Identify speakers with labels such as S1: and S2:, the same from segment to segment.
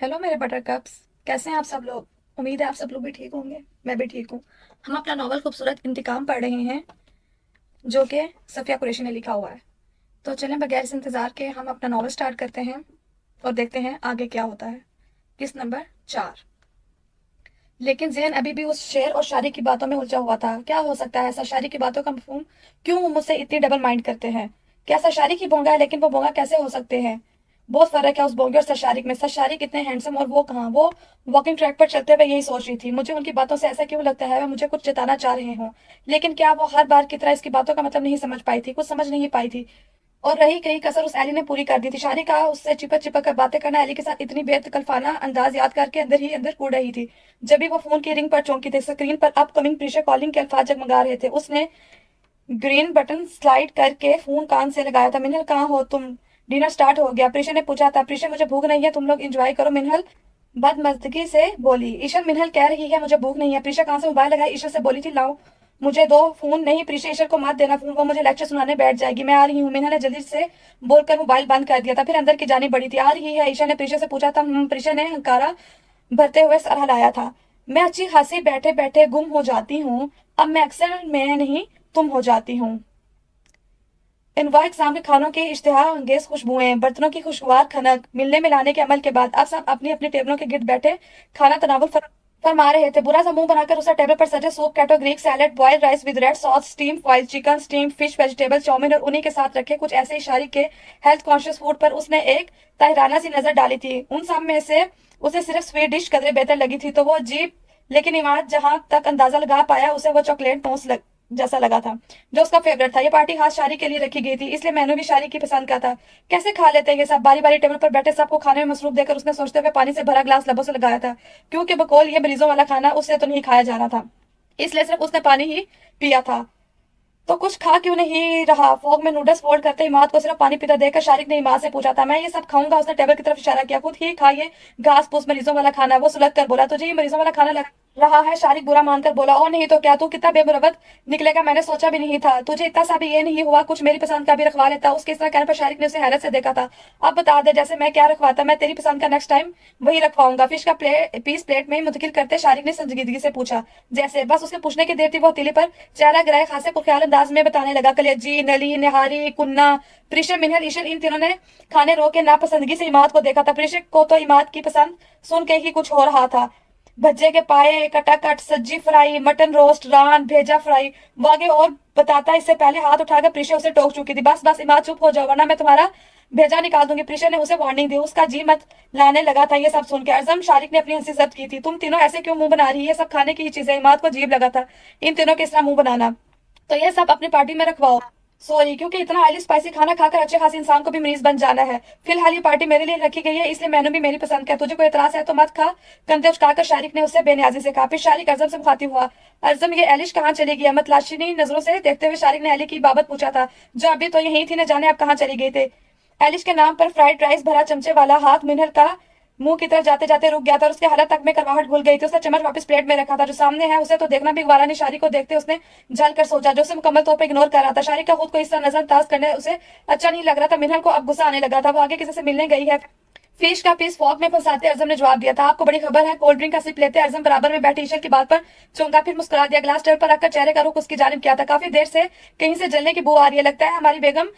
S1: Hello मेरे butter cups. कैसे हैं आप सब लोग? उम्मीद है आप सब लोग भी ठीक होंगे। मैं भी ठीक हूँ। हम अपना नॉवल खूबसूरत इंतकाम पढ़ रहे हैं, जो कि सफ़िया कुरैशी ने लिखा हुआ है। तो चलें बगैर इस इंतज़ार के हम अपना नॉवल स्टार्ट करते हैं और देखते हैं आगे क्या होता है। किस नंबर 4। लेकिन ज़हन अभी भी उस शेर और शायरी की बातों में उलझा हुआ था। क्या हो सकता है ऐसा? शायरी की बातों का मफहूम क्यों वो मुझसे इतनी डबल माइंड करते हैं? क्या सरशारी की बोंगा है, लेकिन वो बोंगा कैसे हो सकते हैं? बहुत फर्क है उस बोंगे और सरशारी में। सरशारी कितने हैंडसम और वो कहाँ। वो वॉकिंग ट्रैक पर चलते हुए यही सोच रही थी। मुझे उनकी बातों से ऐसा क्यों लगता है वे मुझे कुछ जताना चाह रहे हों। लेकिन क्या वो हर बार की तरह इसकी बातों का मतलब नहीं समझ पाई थी? कुछ समझ नहीं पाई थी। और रही कहीं कसर उस एली ने पूरी कर दी थी। शारी का उससे चिपक चिपक कर बातें करना एली के साथ इतनी बेतकल्फाना अंदाज याद करके अंदर ही अंदर कूद रही थी। जब भी वो फोन की रिंग पर चौंकी थी, स्क्रीन पर अपकमिंग प्रीशर कॉलिंग के अल्फाज जगमगा रहे थे। उसने ग्रीन बटन स्लाइड करके फोन कान से लगाया था। मिनहल कहाँ हो तुम? डिनर स्टार्ट हो गया, प्रीशा ने पूछा था। प्रीशा मुझे भूख नहीं है, तुम लोग एंजॉय करो, मिनहल बदमज़गी से बोली। ईशर मिनहल कह रही है मुझे भूख नहीं है। प्रीशा कहाँ से मोबाइल लगाई ईशर से बोली थी लाओ मुझे दो फोन। नहीं प्रीशा, ईशर को मत देना फोन, वो मुझे लेक्चर सुनाने बैठ जाएगी। मैं आ रही हूँ, मिनहल ने जल्दी से बोलकर मोबाइल बंद कर दिया था। फिर अंदर की जानी बढ़ी थी। आ रही है ईशा ने प्रीशा से पूछा था। प्रीशा ने हंकारा भरते हुए सर हिलाया था। मैं अच्छी खासी बैठे बैठे गुम हो जाती हूँ। अब मैं अक्सर मैं नहीं तुम हो जाती हूँ। इनवाइट एग्जाम के खानों की इश्तिहा अंगेज खुशबुएं, बर्तनों की खुशगवार खनक, मिलने मिलाने के अमल के बाद अब सब अपनी अपनी टेबलों के गिर्द बैठे खाना तनावुल फरमा रहे थे। बुरा सा मुंह बनाकर उसे टेबल पर सजे सूप, कैटो, Greek salad, boiled rice with red sauce, steam fried chicken, steam fish, vegetable chowmein और उन्हीं के साथ रखे कुछ ऐसे इशारे के हेल्थ कॉन्शियस फूड पर उसने एक ताहिराना सी नजर डाली थी। उन सब में से उसे सिर्फ स्वीट डिश कदरे बेहतर लगी थी। तो वो अजीब लेकिन इमारत जहां तक अंदाजा लगा पाया उसे वो चॉकलेट टोस्ट जैसा लगा था, जो उसका फेवरेट था। ये पार्टी खास शादी के लिए रखी गई थी, इसलिए मेनू भी शादी की पसंद का था। कैसे खा लेते हैं ये सब? बारी बारी टेबल पर बैठे सबको खाने में मसरूफ देकर उसने सोचते हुए पानी से भरा ग्लास लबों से लगाया था, क्योंकि बकौल ये मरीजों वाला खाना उससे तो नहीं खाया जाना था, इसलिए सिर्फ उसने पानी ही पिया था। तो कुछ खा क्यों नहीं रहा? फोग में नूडल्स फोल्ड करते इमाद को सिर्फ पानी पीता देखकर शारिक ने इमाद से पूछा था। मैं ये सब खाऊंगा? उसने टेबल की तरफ इशारा किया। खुद ही खाइए घास फूस मरीजों वाला खाना। वो सुलग कर बोला। तुझे ये मरीजों वाला खाना लग रहा है? शारिक बुरा मानकर बोला। और नहीं तो क्या, तू कितना बेमुरवत निकलेगा मैंने सोचा भी नहीं था। तुझे इतना सा भी ये नहीं हुआ कुछ मेरी पसंद का भी रखवा लेता? उसके इस तरह कहने पर शारिक ने उसे हैरत से देखा था। अब बता दे जैसे मैं क्या रखवाता? मैं तेरी पसंद का नेक्स्ट टाइम वही रखवाऊंगा। फिश का पीस प्लेट में मुंतकिल करते शारिक ने संजीदगी से पूछा। जैसे? बस उसके पूछने की देर थी वो हथेली पर चेहरा गिराए खासे पुरख्याल अंदाज में बताने लगा। कलेजी, नली, निहारी, कुन्ना, प्रीशर, मिनहल, ईशर, इन तीनों ने खाने रोक के नापसंदगी से इमाद को देखा था। प्रीशर को तो इमाद की पसंद सुन के ही कुछ हो रहा था। भज्जे के पाए, कटाकट, सज्जी फ्राई, मटन रोस्ट, रान, भेजा फ्राई, वो आगे और बताता इससे पहले हाथ उठाकर प्रीशा उसे टोक चुकी थी। बस बस इमाद चुप हो जाओ वरना मैं तुम्हारा भेजा निकाल दूंगी। प्रीशा ने उसे वार्निंग दी। उसका जी मत लाने लगा था ये सब सुन के। अजम शारिक ने अपनी हंसी जब्त की थी। तुम तीनों ऐसे क्यों मुंह बना रही है? ये सब खाने की ही चीजें। इमाद को अजीब लगा था इन तीनों के इस तरह मुंह बनाना। तो ये सब अपनी पार्टी में रखवाओ। सॉरी, क्योंकि इतना ऑयली स्पाइसी खाना खाकर अच्छे खास इंसान को भी मरीज बन जाना है। फिलहाल ये पार्टी मेरे लिए रखी गई है, इसलिए मेनू भी मेरी पसंद का है। तुझे कोई एतराज है तो मत खा। कंधे उचकाकर शारिक ने उससे बेनियाजी से कहा। फिर शारिक अजम से मुखातिब हुआ। अजम, ये एलिश कहाँ चली गई? मतलाशिनी नजरों से देखते हुए शारिक ने एली की बाबत पूछा था, जो अभी तो यही थी, न जाने अब कहाँ चली गई थे। एलिश के नाम पर फ्राइड राइस भरा चमचे वाला हाथ मिनहल का मुंह की तरफ जाते जाते रुक गया था और उसके हालत तक में करवाहट भूल गई थी। उसने चम्मच वापस प्लेट में रखा था। जो सामने है उसे तो देखना भी गवारा नहीं। शारी को देखते उसने जल कर सोचा, जो उसे मुकम्मल तौर पर इग्नोर कर रहा था। शारी का खुद को इस तरह नजरअंदाज करने उसे अच्छा नहीं लग रहा था। मिनहल को अब गुस्सा आने लगा था। वो आगे किसी से मिलने गई है। फिश का पीस फॉक में फंसाते अजम ने जवाब दिया था। आपको बड़ी खबर है? कोल्ड ड्रिंक का सिप लेते अजम बराबर में बैठे ईशर की बात पर चौंका, फिर मुस्कुरा दिया। ग्लास टेबल पर रखकर चेहरे का रुख उसकी जानिब किया था। काफी देर से कहीं से जलने की बू आ रही है, लगता है हमारी बेगम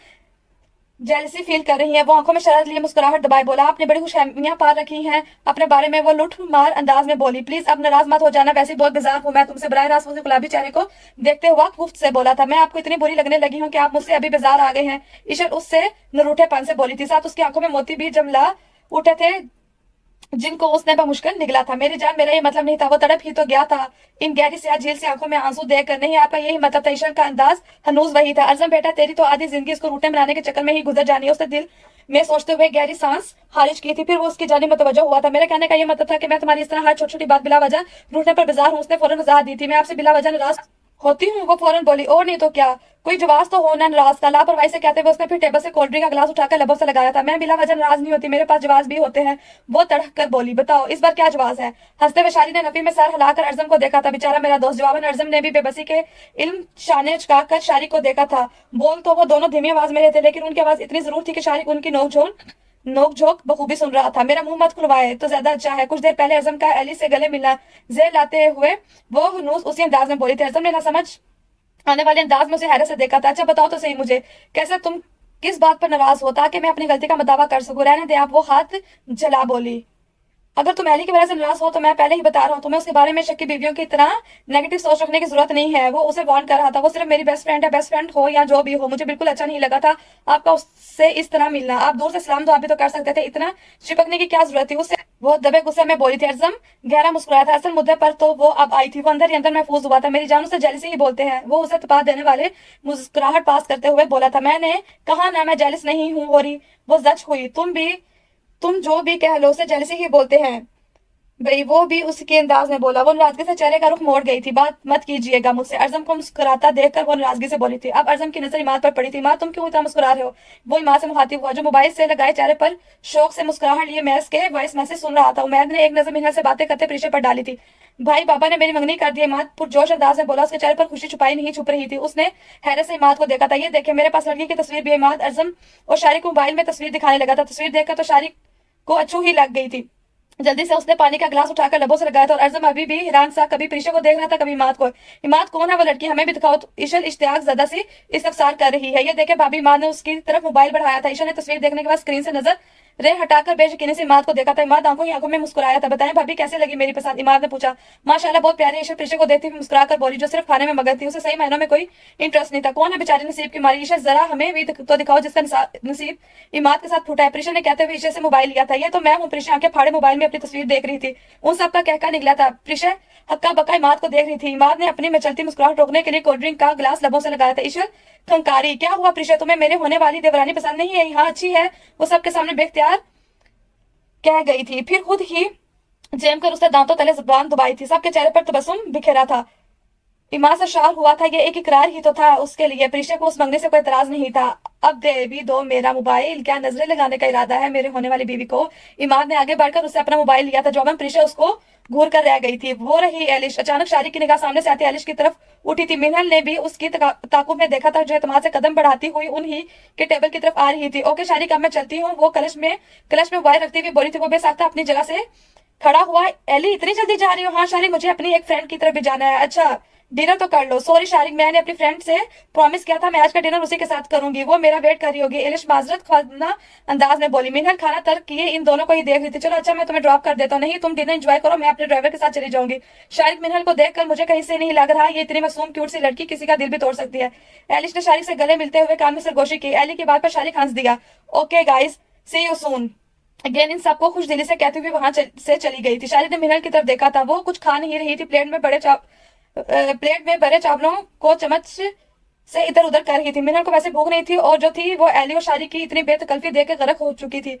S1: जेलसी फील कर रही है। वो आंखों में शरारत लिए मुस्कुराहट दबाए बोला। आपने बड़ी खुशहमियां पा रखी हैं अपने बारे में। वो लुट मार अंदाज में बोली। प्लीज अब नाराज मत हो जाना, वैसे ही बहुत बेजार हूं मैं तुमसे। बराह रास्त मुझे गुलाबी चेहरे को देखते हुआ खुफ्त से बोला था। मैं आपको इतनी बुरी लगने लगी हूँ कि आप मुझसे अभी बेजार आ गए हैं? ईशर उससे नरूठेपन से बोली थी, साथ उसकी आंखों में मोती भी जमला उठे थे जिनको उसने बमुश्किल निगला था। मेरी जान, मेरा ये मतलब नहीं था। वो तड़प ही तो गया था इन गहरी स्याह झील से आंखों में आंसू देकर। नहीं, आपका यही मतलब था? ईशर का अंदाज हनूज वही था। अजम बेटा, तेरी तो आधी जिंदगी इसको रूटे बनाने के चक्कर में ही गुजर जानी है। उसने दिल में सोचते हुए गहरी सांस खारिज की थी। फिर वो उसकी जानी मुतवज्जो हुआ था। मेरे कहने का ये मतलब था कि मैं तुम्हारी इस तरह हर छोटी छोटी बात बिला वजह रूठने पर बेजार हूँ। उसने फौरन वजाहत दी थी। मैं आपसे बिला वजह नाराज होती हूँ? वो फौरन बोली। और नहीं तो क्या, कोई जवाब तो हो ना नाराज का। लापरवाही से कहते हुए उसने फिर टेबल से कोल्ड ड्रिंक का गिलास उठाकर लबों से लगाया था। मैं बिला वजह नाराज नहीं होती, मेरे पास जवाब भी होते हैं। वो तड़क कर बोली। बताओ इस बार क्या जवाब है? हंसते हुए शारी ने नफी में सर हिलाकर अर्जम को देखा था। बेचारा मेरा दोस्त। जवाबन अर्जम ने भी बेबसी के इल्म शाने चुकाकर शारी को देखा था। बोल तो वो दोनों धीमी आवाज में रहे थे, लेकिन उनकी आवाज इतनी जरूर थी कि शारी उनकी नोक झोंक नोक झोंक बखूबी सुन रहा था। मेरा मुंह मत खुलवाए तो ज्यादा अच्छा है। कुछ देर पहले अजम का एली से गले मिलना जेल लाते हुए वो हुनूस उसी अंदाज में बोली थी। अजम ने ना समझ आने वाले अंदाज में उसे हैरत से देखा था। अच्छा बताओ तो सही मुझे, कैसे तुम किस बात पर नाराज हो, ताकि मैं अपनी गलती का दावा कर सकूं। रहने दे आप, वो हाथ जला बोली। अगर तुम एली की वजह से नाराज हो तो मैं पहले ही बता रहा हूँ, तुम्हें उसके बारे में शक्की बीवियों की तरह नेगेटिव सोच रखने की जरूरत नहीं है। वो उसे वार्न कर रहा था। वो सिर्फ मेरी बेस्ट फ्रेंड है। बेस्ट फ्रेंड हो या जो भी हो, मुझे बिल्कुल अच्छा नहीं लगा था आपका उससे इस तरह मिलना। आप दूर से सलाम दुआ भी तो कर सकते थे, इतना चिपकने की क्या जरूरत थी उससे। वो दबे गुस्से में बोली थी। अजम गहरा मुस्कुराया था। असल मुद्दे पर तो वो अब आई थी। वो अंदर ही अंदर महफूज हुआ था। मेरी जान उसे जेलसी ही बोलते हैं। वो उसे तपा देने वाले मुस्कुराहट पास करते हुए बोला था। मैंने कहा ना मैं जेलिस नहीं हूँ हो रही। वो जच हुई। तुम जो भी कह लो उसे जेलसी ही बोलते हैं भाई। वो भी उसके अंदाज में बोला। वो नाराजगी से चेहरे का रुख मोड़ गई थी। बात मत कीजिएगा मुझसे। अर्जम को मुस्कुराता देखकर वो नाराजगी से बोली थी। अब अर्जम की नजर इमाद पर पड़ी थी। माँ तुम क्यों इतना मुस्कुरा रहे हो? वो इमाद से मुखातिब हुआ, जो मोबाइल से लगाए चेहरे पर शौक से मुस्कुराहट लिए मैस के वॉइस मैसेज सुन रहा था। उमैद ने एक नजर मिनल से बातें करते परीक्षे पर डाली थी। भाई बाबा ने मेरी मंगनी कर दी, इमाद पुरजोश अंदाज में बोला। उसके चेहरे पर खुशी छुपाई नहीं छुप रही थी। उसने हैरत से इमाद को देखा था। ये देखे मेरे पास लड़की की तस्वीर भी है। इमाद अर्जम और शारिक को मोबाइल में तस्वीर दिखाने लगा था। तस्वीर देखकर तो शारिक को अच्छू ही लग गई थी। जल्दी से उसने पानी का गिलास उठाकर लबों से लगाया था और अर्जम अभी भी हैरान सा कभी प्रीशा को देख रहा था कभी इमाद को। इमाद कौन है वो लड़की, हमें भी दिखाओ। तो ईशल इश्तियाक ज्यादा सी इस्तफसार कर रही है। ये देखे भाभी इमाद ने उसकी तरफ मोबाइल बढ़ाया था। ईशा ने तस्वीर देखने के बाद स्क्रीन से नजर रे हटाकर बेयकीनी से इमाद को देखा था। इमाद आंखों ही आंखों में मुस्कुराया था। बताएं भाभी कैसे लगी मेरी पसंद? इमाद ने पूछा। माशाल्लाह बहुत प्यारी। ईशा प्रीशा को देखती हुई मुस्कुरा कर बोली, जो सिर्फ खाने में मगन थी। उसे सही मायनों में कोई इंटरेस्ट नहीं था। कौन है बेचारी नसीब की मारी? ईशा जरा हमें भी तो दिखाओ जिसका नसीब इमाद के साथ फूटा है। प्रीशा ने कहते हुए ईशा से मोबाइल लिया था। ये तो मैं हूँ। प्रीशा आंखें फाड़े मोबाइल में अपनी तस्वीर देख रही थी। उन सबका कहका निकला था। प्रीशा हक्का बक्का इमाद को देख रही थी। इमाद ने अपनी मचलती मुस्कुराहट रोकने के लिए कोल्ड ड्रिंक का गिलास लबों से लगाया था। ईशा खंकारी। क्या हुआ प्रीशा, तुम्हें मेरे होने वाली देवरानी पसंद नहीं है? हाँ अच्छी है, वो सबके सामने बेख्तियार कह गई थी। फिर खुद ही जेम कर उसने दांतों तले जुबान दबाई थी। सबके चेहरे पर तबस्सुम बिखेरा था। इमाद से शाल हुआ था। ये एक इकरार ही तो था उसके लिए। प्रीशा को उस मंगने से कोई एतराज नहीं था। अब दे भी दो मेरा मोबाइल। क्या नजरें लगाने का इरादा है मेरे होने वाली बीवी को? इमाद ने आगे बढ़कर उससे अपना मोबाइल लिया था। जौबन प्रीशा उसको घूर कर रह गई थी। वो रही एलिश। अचानक शारिक की निगाह सामने से आती एलिश की तरफ उठी थी। मिनल ने भी उसकी ताकुब में देखा था, जो एतमाद से कदम बढ़ाती हुई उन्हीं के टेबल की तरफ आ रही थी। ओके शारिक अब मैं चलती हूँ। वो कलश में मोबाइल रखती हुई बोली थी। वो बेसाख्ता अपनी जगह से खड़ा हुआ। एली इतनी जल्दी जा रही हो? हाँ शारिक, मुझे अपनी एक फ्रेंड की तरफ भी जाना है। अच्छा डिनर तो कर लो। सॉरी शारिक, मैंने अपनी फ्रेंड से प्रॉमिस किया था मैं आज का डिनर उसी के साथ करूंगी। वो मेरा वेट कर रही होगी। एलिश माजरत खाना अंदाज में बोली। मिनल खाना तर्क किए इन दोनों को ही देख रही थी। चलो अच्छा मैं तुम्हें ड्रॉप कर देता हूँ। नहीं तुम डिनर एंजॉय करो, मैं अपने ड्राइवर के साथ चली जाऊंगी। शारिक मिनल को देखकर मुझे कहीं से नहीं लग रहा ये इतनी मासूम क्यूट सी लड़की किसी का दिल भी तोड़ सकती है। एलिश ने शारिक से गले मिलते हुए कान में सरगोशी की। एली की बात पर शारिक हंस दिया। Okay guys see you soon again. इन सबको खुश दिली से कहती हुई वहां से चली गई थी। शारिक ने मिनल की तरफ देखा था। वो कुछ खा नहीं रही थी। प्लेट में भरे चावलों को चम्मच से इधर उधर कर रही थी। मिनल को वैसे भूख नहीं थी और जो थी वो एली और शारिक की इतनी बेतकल्फी देकर गर्क हो चुकी थी।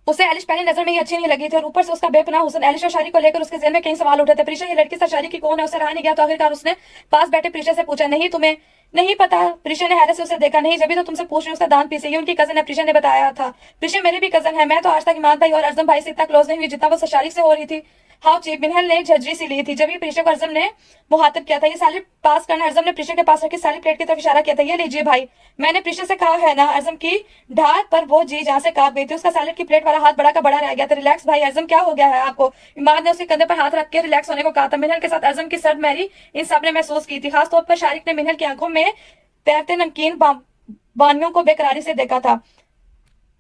S1: उसे एलिश पहली नजर में ही अच्छी नहीं लगी थी और ऊपर से उसका बेपनाह हुस्न। एलिश और शारिक को लेकर उसके ज़हन में कई सवाल उठे थे। प्रीशा ये लड़की शारिक की कौन है? उसे रहा नहीं गया तो आखिरकार उसने पास बैठे प्रीशा से पूछा। नहीं तुम्हें नहीं पता? प्रीशा ने हैरत से उसे देखा। नहीं जब भी तो तुमसे पूछ रही हूँ। उसका दांत पीसे। ये उनकी कजन है, प्रीशा ने बताया था। प्रीशा मेरी भी कजन है। मैं तो आज तक इमाद भाई और अर्जम भाई से इतना क्लोज नहीं हुई जितना वो शारिक से हो रही थी। हाँ चीफ मिनहल ने झज्जरी सी ली थी। जब भी प्रीशा को अर्जम ने मुहातिब किया था। ये सैलेड पास करना अर्जम ने प्रीशा के पास रखी सैलेड प्लेट की तरफ इशारा किया था। ये लीजिए भाई, मैंने प्रीशा से कहा है ना। अर्जम की ढाक पर वो जी जहां से कांप गई थी। उसका सैलेड की प्लेट वाला हाथ बड़ा का बड़ा रह गया था। रिलैक्स भाई। अर्जम क्या हो गया है आपको? इमाद ने उसके कंधे पर हाथ रख के रिलैक्स होने को कहा था। मिनहल के साथ अर्जम की सर्द मैरी इन सब ने महसूस की थी। खासतौर पर शारिक ने मिनहल की आंखों में तैरते नमकीन बानियों को बेकरारी से देखा था।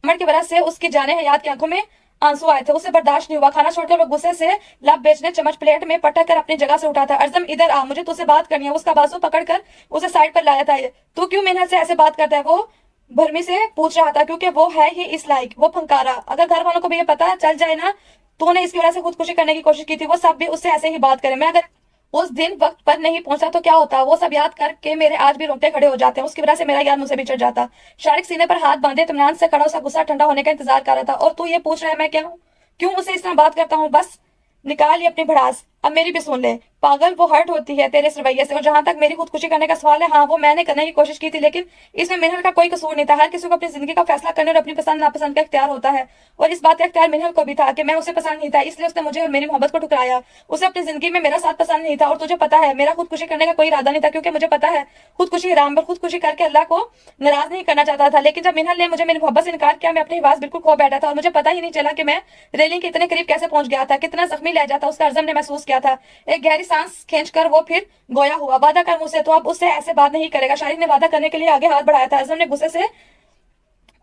S1: उमर की वजह से उसकी जाने हयात की आंखों में आंसू आए थे। उसे बर्दाश्त नहीं हुआ। खाना छोड़कर वो गुस्से से लब बेचने चम्मच प्लेट में पटक कर अपनी जगह से उठा था। अर्जम इधर आ, मुझे तुझसे बात करनी है। उसका बाजू पकड़कर उसे साइड पर लाया था। तू क्यों मिनहल से ऐसे बात करता है? वो भरमी से पूछ रहा था। क्योंकि वो है ही इस लायक। वो फंकारा। अगर घर वालों को भी ये पता चल जाए ना तूने इसकी वजह से खुदकुशी करने की कोशिश की थी, वो सब भी उससे ऐसे ही बात करें। मैं अगर उस दिन वक्त पर नहीं पहुंचा तो क्या होता? वो सब याद करके मेरे आज भी रोंगटे खड़े हो जाते हैं। उसकी वजह से मेरा यार मुझसे बिछड़ जाता। शारिक सीने पर हाथ बांधे इत्मीनान से खड़ा, उसका गुस्सा ठंडा होने का इंतजार कर रहा था। और तू ये पूछ रहा है मैं क्या हूँ? क्यों मुझसे इस तरह बात करता हूँ? बस निकाल ये अपनी भड़ास। अब मेरी भी सुन ले पागल, वो हर्ट होती है तेरे इस रवैये से। और जहां तक मेरी खुदकुशी करने का सवाल है, हाँ वो मैंने करने की कोशिश की थी, लेकिन इसमें मिनहल का कोई कसूर नहीं था। हर किसी को अपनी जिंदगी का फैसला करने और अपनी पसंद नापसंद का इख्तियार होता है, और इस बात का इख्तियार मिनहल को भी था कि मैं उसे पसंद नहीं था, इसलिए उसने मुझे और मेरी मोहब्बत को ठुकराया। उसे अपनी जिंदगी में मेरा साथ पसंद नहीं था, और तुझे पता है मेरा खुदकुशी करने का कोई इरादा नहीं था, क्योंकि मुझे पता है खुदकुशी हराम, पर खुदकुशी करके अल्लाह को नाराज नहीं करना चाहता था। लेकिन जब मिनहल ने मुझे मेरी मोहब्बत से इनकार किया, मैं अपने हिवास बिल्कुल खो बैठा था, और मुझे पता ही नहीं चला कि मैं रेलिंग के इतने करीब कैसे पहुंच गया था। कितना जख्मी लहजा था उसका अर्जम ने महसूस किया था। एक गहरी सांस खींचकर वो फिर गोया हुआ, वादा कर मुझसे तो अब उससे ऐसे बात नहीं करेगा। शारिक ने वादा करने के लिए आगे हाथ बढ़ाया था। अर्जम ने गुस्से से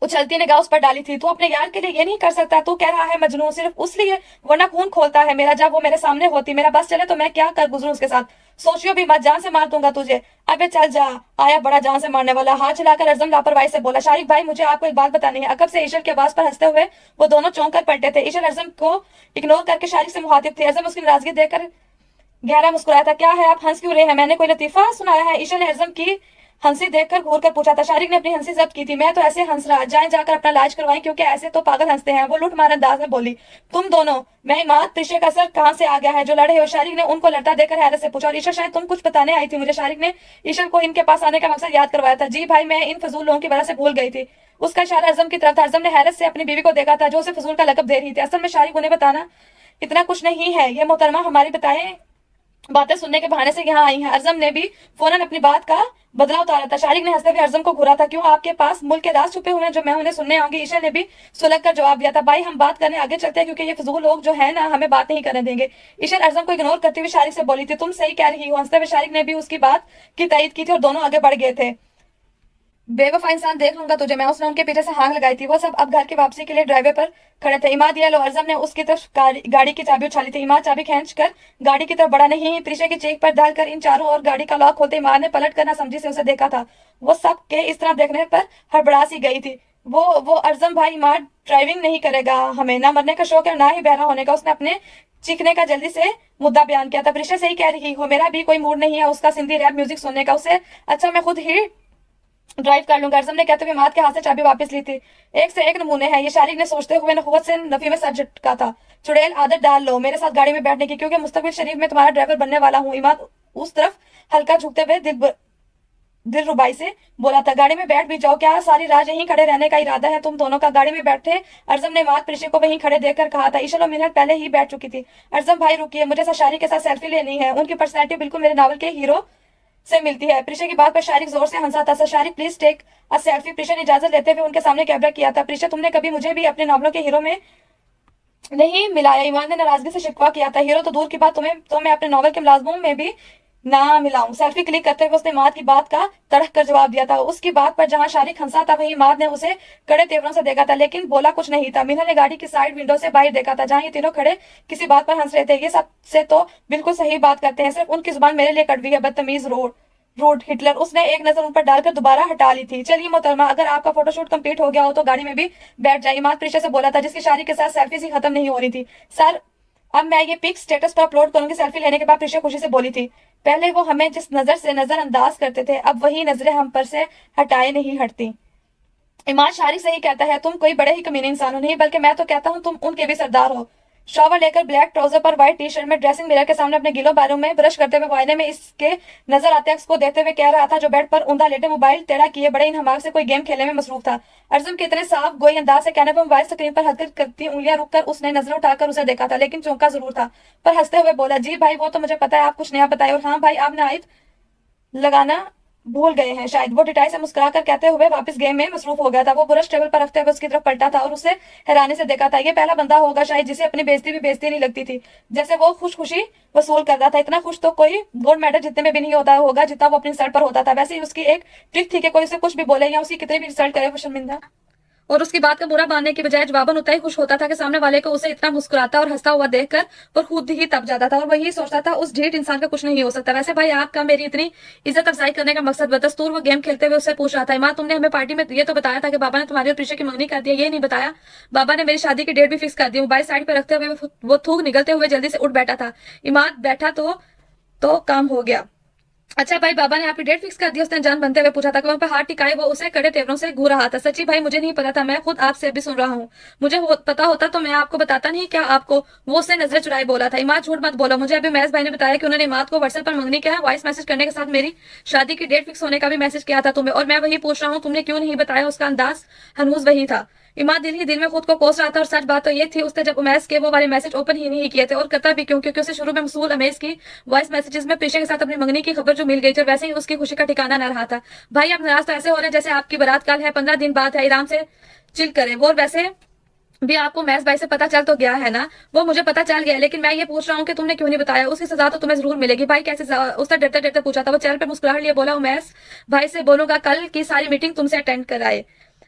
S1: उछलती निगाह उस पर डाली थी। तू अपने यार के लिए ये नहीं कर सकता? तू कह रहा है मजनू सिर्फ उसलिए, वरना खून खोलता है मेरा। जब वो मेरे सामने होती, मेरा बस चले तो मैं क्या कर गुजरूं उसके साथ। सोचियो भी मत, जान से मार दूंगा तुझे। अबे चल जा, आया बड़ा जान से मारने वाला। हाथ चलाकर अर्जम लापरवाही से बोला, शारिक भाई मुझे आपको एक बात बतानी है। अकब से ईशल के आवाज पर हंसते हुए वो दोनों चौंक कर पलटे थे। ईशल अर्जम को इग्नोर करके शारिक से मुखातिब थी। अर्जम उसकी नाराजगी देखकर गहरा मुस्कुराया था। क्या है, आप हंस क्यों रहे हैं? मैंने कोई लतीफा सुनाया है? ईशा ने अर्जम की हंसी देखकर घूर कर पूछा था। शारिक ने अपनी हंसी जब्त की थी। मैं तो ऐसे हंस रहा, जाएं जाकर अपना इलाज करवाएं, क्योंकि ऐसे तो पागल हंसते हैं। वो लुट मार अंदाज में बोली, तुम दोनों, मैं इमाद त्रिशे का सर कहाँ से आ गया है जो लड़े हो? शारिक ने उनको लड़ता देकर हैरत से पूछा। और ईशा शायद तुम कुछ बताने आई थी मुझे। शारिक ने ईशा को इनके पास आने का मकसद याद करवाया था। जी भाई, मैं इन फजूल लोगों की वजह से भूल गई थी। उसका इशारा अर्जम की तरफ था। अर्जम ने हैरत से अपनी बीवी को देखा था, जो उसे फजूल का लकब दे रही थी। असल में शारिक उन्हें बताना इतना कुछ नहीं है, ये मोहतरमा हमारी बताए बातें सुनने के बहाने से यहाँ आई हैं। अर्जम ने भी फौरन अपनी बात का बदला उतारा था। शारिक ने हंसते हुए अर्जम को घूरा था। क्यों, आपके पास मुल्क के राज छुपे हुए हैं जो मैं उन्हें सुनने आऊंगी? ईशा ने भी सुलग कर जवाब दिया था। भाई हम बात करने आगे चलते हैं, क्योंकि ये फजूल लोग जो है ना हमें बात नहीं करने देंगे। ईशा अर्जम को इग्नोर करते हुए शारिक से बोली थी, तुम सही कह रही हो। हंसते हुए शारिक ने भी उसकी बात की तायीद की थी, और दोनों आगे बढ़ गए थे। बेवफा इंसान, देख लूंगा तुझे मैं, उसने उनके पीछे से हाँक लगाई थी। वो सब अब घर की वापसी के लिए ड्राइवे पर खड़े थे। इमाद ये लो, अर्जम ने उसकी तरफ गाड़ी की चाबी उछाली थी। इमाद चाबी खींच कर गाड़ी की तरफ बढ़ा। नहीं, प्रीशा की चीख पर डालकर इन चारों और गाड़ी का लॉक खोलते इमाद ने पलट कर ना समझी से उसे देखा था। वो सब के इस तरह देखने पर हड़बड़ा सी गई थी। वो अर्जम भाई, इमाद ड्राइविंग नहीं करेगा, हमें ना मरने का शौक है ना ही बहरा होने का। उसने अपने चीखने का जल्दी से मुद्दा बयान किया था। प्रीशा सही कह रही हो, मेरा भी कोई मूड नहीं है उसका सिंधी रैप म्यूजिक सुनने का। उसे अच्छा मैं खुद ही ड्राइव कर लूंगा। अर्जम ने कहते हुए माद के हाथ से चाबी वापस ली थी। एक से एक नमूने हैं ये, शारिक ने सोचते हुए नखुवत से नफी में सर झटका था। चुड़ैल, आदत डाल लो मेरे साथ गाड़ी में बैठने की, क्योंकि मुस्तकबिल शरीफ में तुम्हारा ड्राइवर बनने वाला हूँ। इमाद उस तरफ हल्का झुकते हुए दिल रुबाई से बोला था। गाड़ी में बैठ भी जाओ, क्या सारी रात यहीं खड़े रहने का इरादा है तुम दोनों का? गाड़ी में बैठे अर्जम ने माद प्रिशे को वहीं खड़े देखकर कहा था। ईशल और मिनहत पहले ही बैठ चुकी थी। अर्जम भाई रुकिए, मुझे शारिक के साथ सेल्फी लेनी है। उनकी पर्सनैलिटी बिल्कुल मेरे नावल के हीरो से मिलती है। प्रीशा की बात पर शारिक जोर से हंसा था। Shariq please take a selfie. Preesha ने इजाजत लेते हुए उनके सामने कैमरा किया था। प्रीशा, तुमने कभी मुझे भी अपने नावलों के हीरो में नहीं मिलाया। ईमान ने नाराजगी से शिकवा किया था। हीरो तो दूर की बात, तुम्हें तो मैं अपने नॉवल के मुलाजमों में भी ना मिलाऊं। सेल्फी क्लिक करते हुए उसने माद की बात का तड़क कर जवाब दिया था। उसकी बात पर जहां शारिक हंसा था, वहीं माद ने उसे कड़े तेवरों से देखा था, लेकिन बोला कुछ नहीं था। मीना ने गाड़ी की साइड विंडो से बाहर देखा था, जहां ये तीनों खड़े किसी बात पर हंस रहे थे। ये सबसे तो बिल्कुल सही बात करते हैं, सिर्फ उनकी जुबान मेरे लिए कड़वी है। बदतमीज रूट हिटलर। उसने एक नजर उन पर डालकर दोबारा हटा ली थी। चलिए मोहतरमा, अगर आपका फोटोशूट कंप्लीट हो गया हो तो गाड़ी में भी बैठ जाइए। इमाद प्रीशा से बोला था, जिसकी शारिक के साथ सेल्फी सी खत्म नहीं हो रही थी। सर, अब मैं ये पिक स्टेटस पर अपलोड करूंगी। सेल्फी लेने के बाद प्रीशा खुशी से बोली थी। पहले वो हमें जिस नजर से नजरअंदाज करते थे, अब वही नजरें हम पर से हटाए नहीं हटती। इमाद, शारिक सही कहता है, तुम कोई बड़े ही कमीने इंसान हो। नहीं, बल्कि मैं तो कहता हूँ तुम उनके भी सरदार हो। शॉवर लेकर ब्लैक ट्राउजर पर व्हाइट टी शर्ट में ड्रेसिंग मिरर के सामने अपने गिलों बालों में ब्रश करते हुए वो आईने में इसके नजर आते अक्स को देखते हुए कह रहा था, जो बेड पर ऊंधा लेटे मोबाइल टेढ़ा किए बड़े इन हमाक से कोई गेम खेलने में मसरूफ था। अर्जुन के इतने साफ गोई अंदाज से कहने पर मोबाइल स्क्रीन पर हरकत करती उंगलियां रुककर उसने नजर उठाकर उसे देखा था, लेकिन चौंका जरूर था। पर हंसते हुए बोला, जी भाई वो तो मुझे पता है, आप कुछ नया बताए। और हाँ भाई, आप नाइट लगाना भूल गए हैं शायद। वो टिटाई से मुस्कुराकर कहते हुए वापस गेम में मसरूफ हो गया था। वो ब्रश टेबल पर रखते हुए उसकी तरफ पलटा था और उसे हैरानी से देखा था। ये पहला बंदा होगा शायद जिसे अपनी बेइज्जती भी बेइज्जती नहीं लगती थी, जैसे वो खुश खुशी वसूल कर रहा था। इतना खुश तो कोई गोल्ड मेडल जितने में भी नहीं होता होगा जितना वो अपनी रिजल्ट पर होता था। वैसे ही उसकी एक ट्रिक थी कि कोई उसे कुछ भी बोले या उसकी कितनी भी रिजल्ट करे, वो शर्मिंदा और उसकी बात का बुरा मानने की बजाय जवाबन उतना ही खुश होता था कि सामने वाले को उसे इतना मुस्कुराता और हंसता हुआ देखकर और खुद ही तब जाता था और वही सोचता था, उस ढीठ इंसान का कुछ नहीं हो सकता। वैसे भाई, आपका मेरी इतनी इज्जत अफजाई करने का मकसद बदस्तूर वो गेम खेलते हुए उससे पूछ रहा था। इमाद, तुमने हमें पार्टी में ये तो बताया था कि बाबा ने तुम्हारी और प्रीशा की मंगनी कर दिया, ये नहीं बताया बाबा ने मेरी शादी की डेट भी फिक्स कर दी। मोबाइल साइड पर रखते हुए वो थूक निकलते हुए जल्दी से उठ बैठा था। इमाद बैठा तो काम हो गया। अच्छा भाई, बाबा ने आपकी डेट फिक्स कर दी? उसने जान बनते हुए पूछा था कि वहां पे हाथ टिकाए वो उसे कड़े तेवरों से घूर रहा था। सच्ची भाई मुझे नहीं पता था, मैं खुद आपसे अभी सुन रहा हूँ। मुझे पता होता तो मैं आपको बताता नहीं क्या आपको। वो उससे नजरें चुराए बोला था। इमाद झूठ मत बोलो, मुझे अभी महेश भाई ने बताया कि उन्होंने इमाद को व्हाट्सएप पर मंगनी किया है, वॉइस मैसेज करने के साथ मेरी शादी की डेट फिक्स होने का भी मैसेज किया था तुम्हें, और मैं वही पूछ रहा हूँ तुमने क्यों नहीं बताया। उसका अंदाज हनूज वही था। इमाद दिल ही दिल में खुद को कोस रहा था, और सच बात तो ये थी उसने जब उमैस के वो वाले मैसेज ओपन ही नहीं किए थे, और करता भी क्यों, क्योंकि उसे शुरू में मसूल अमेज की वॉइस मैसेजेस में प्रीशा के साथ अपनी मंगनी की खबर जो मिल गई थी, और वैसे ही उसकी खुशी का ठिकाना न रहा था। भाई आप नाराज तो ऐसे हो रहे हैं जैसे आपकी बारात काल है, 15 दिन बाद है, आराम से चिल करें। वो वैसे भी आपको मैस भाई से पता चल तो गया है ना? वो मुझे पता चल गया है, लेकिन मैं ये पूछ रहा हूँ कि तुमने क्यों नहीं बताया। उसकी सजा तो तुम्हें जरूर मिलेगी। भाई कैसे उसने डरते डरते पूछा था। वो चेहरे पे मुस्कुराहट लिए बोला, उमैस भाई से बोलूंगा कल की सारी मीटिंग तुमसे अटेंड कराए।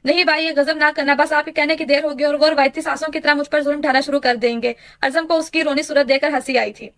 S1: नहीं भाई, ये गजब ना करना, बस आपके कहने की देर होगी और वो रवायती सासों की तरह मुझ पर जुल्म ढाना शुरू कर देंगे। अजम को उसकी रोनी सूरत देखकर हंसी आई थी।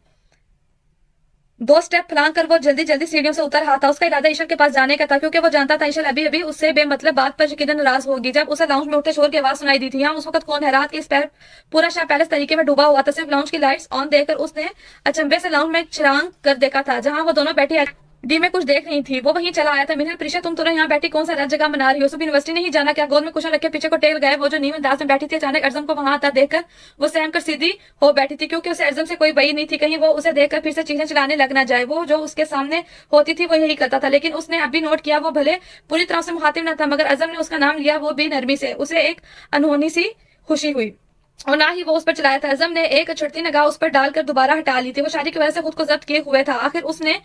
S1: 2 स्टेप फलांग कर वो जल्दी जल्दी सीढ़ियों से उतर रहा था। उसका इरादा ईशल के पास जाने का था, क्योंकि वो जानता था ईशल अभी अभी उससे बेमतलब बात पर यकीनन नाराज होगी। जब उसे लाउंज में उठते शोर की आवाज सुनाई दी थी, यहाँ उस वक्त कौन है? रात के इस पैर पूरा शहर पैलेस तरीके में डूबा हुआ था। सिर्फ लाउंज की लाइट्स ऑन देखकर उसने अचंभे से लाउंज में छिड़ांग कर देखा था, जहां वो दोनों बैठी डी में कुछ देख रही थी। वो वहीं चला आया था। मिनल, प्रीशा तुम तो यहाँ बैठी कौन सा रात जगह मना रही हो? सुबह यूनिवर्सिटी नहीं जाना क्या? गोद में कुशन रखे पीछे को टेल गए वो जो नीम अंदाज में बैठी थी। अचानक अर्जम को वहां आता देखकर वो सहम कर सीधी हो बैठी थी, क्योंकि उसे अर्जम से कोई बई नहीं थी, कहीं वो उसे देखकर फिर से चीजें चलाने लग ना जाए। वो जो उसके सामने होती थी वो यही करता था, लेकिन उसने अभी नोट किया वो भले पूरी तरह से मुखातिब न था, मगर अर्जम ने उसका नाम लिया वो भी नरमी से। उसे एक अनहोनी सी खुशी हुई, और ना ही वो उस पर चलाया था। अजम ने एक छुटती निगाह उस पर डालकर दोबारा हटा ली थी। वो शादी की वजह से खुद को जब्त किए हुए था। आखिर उसने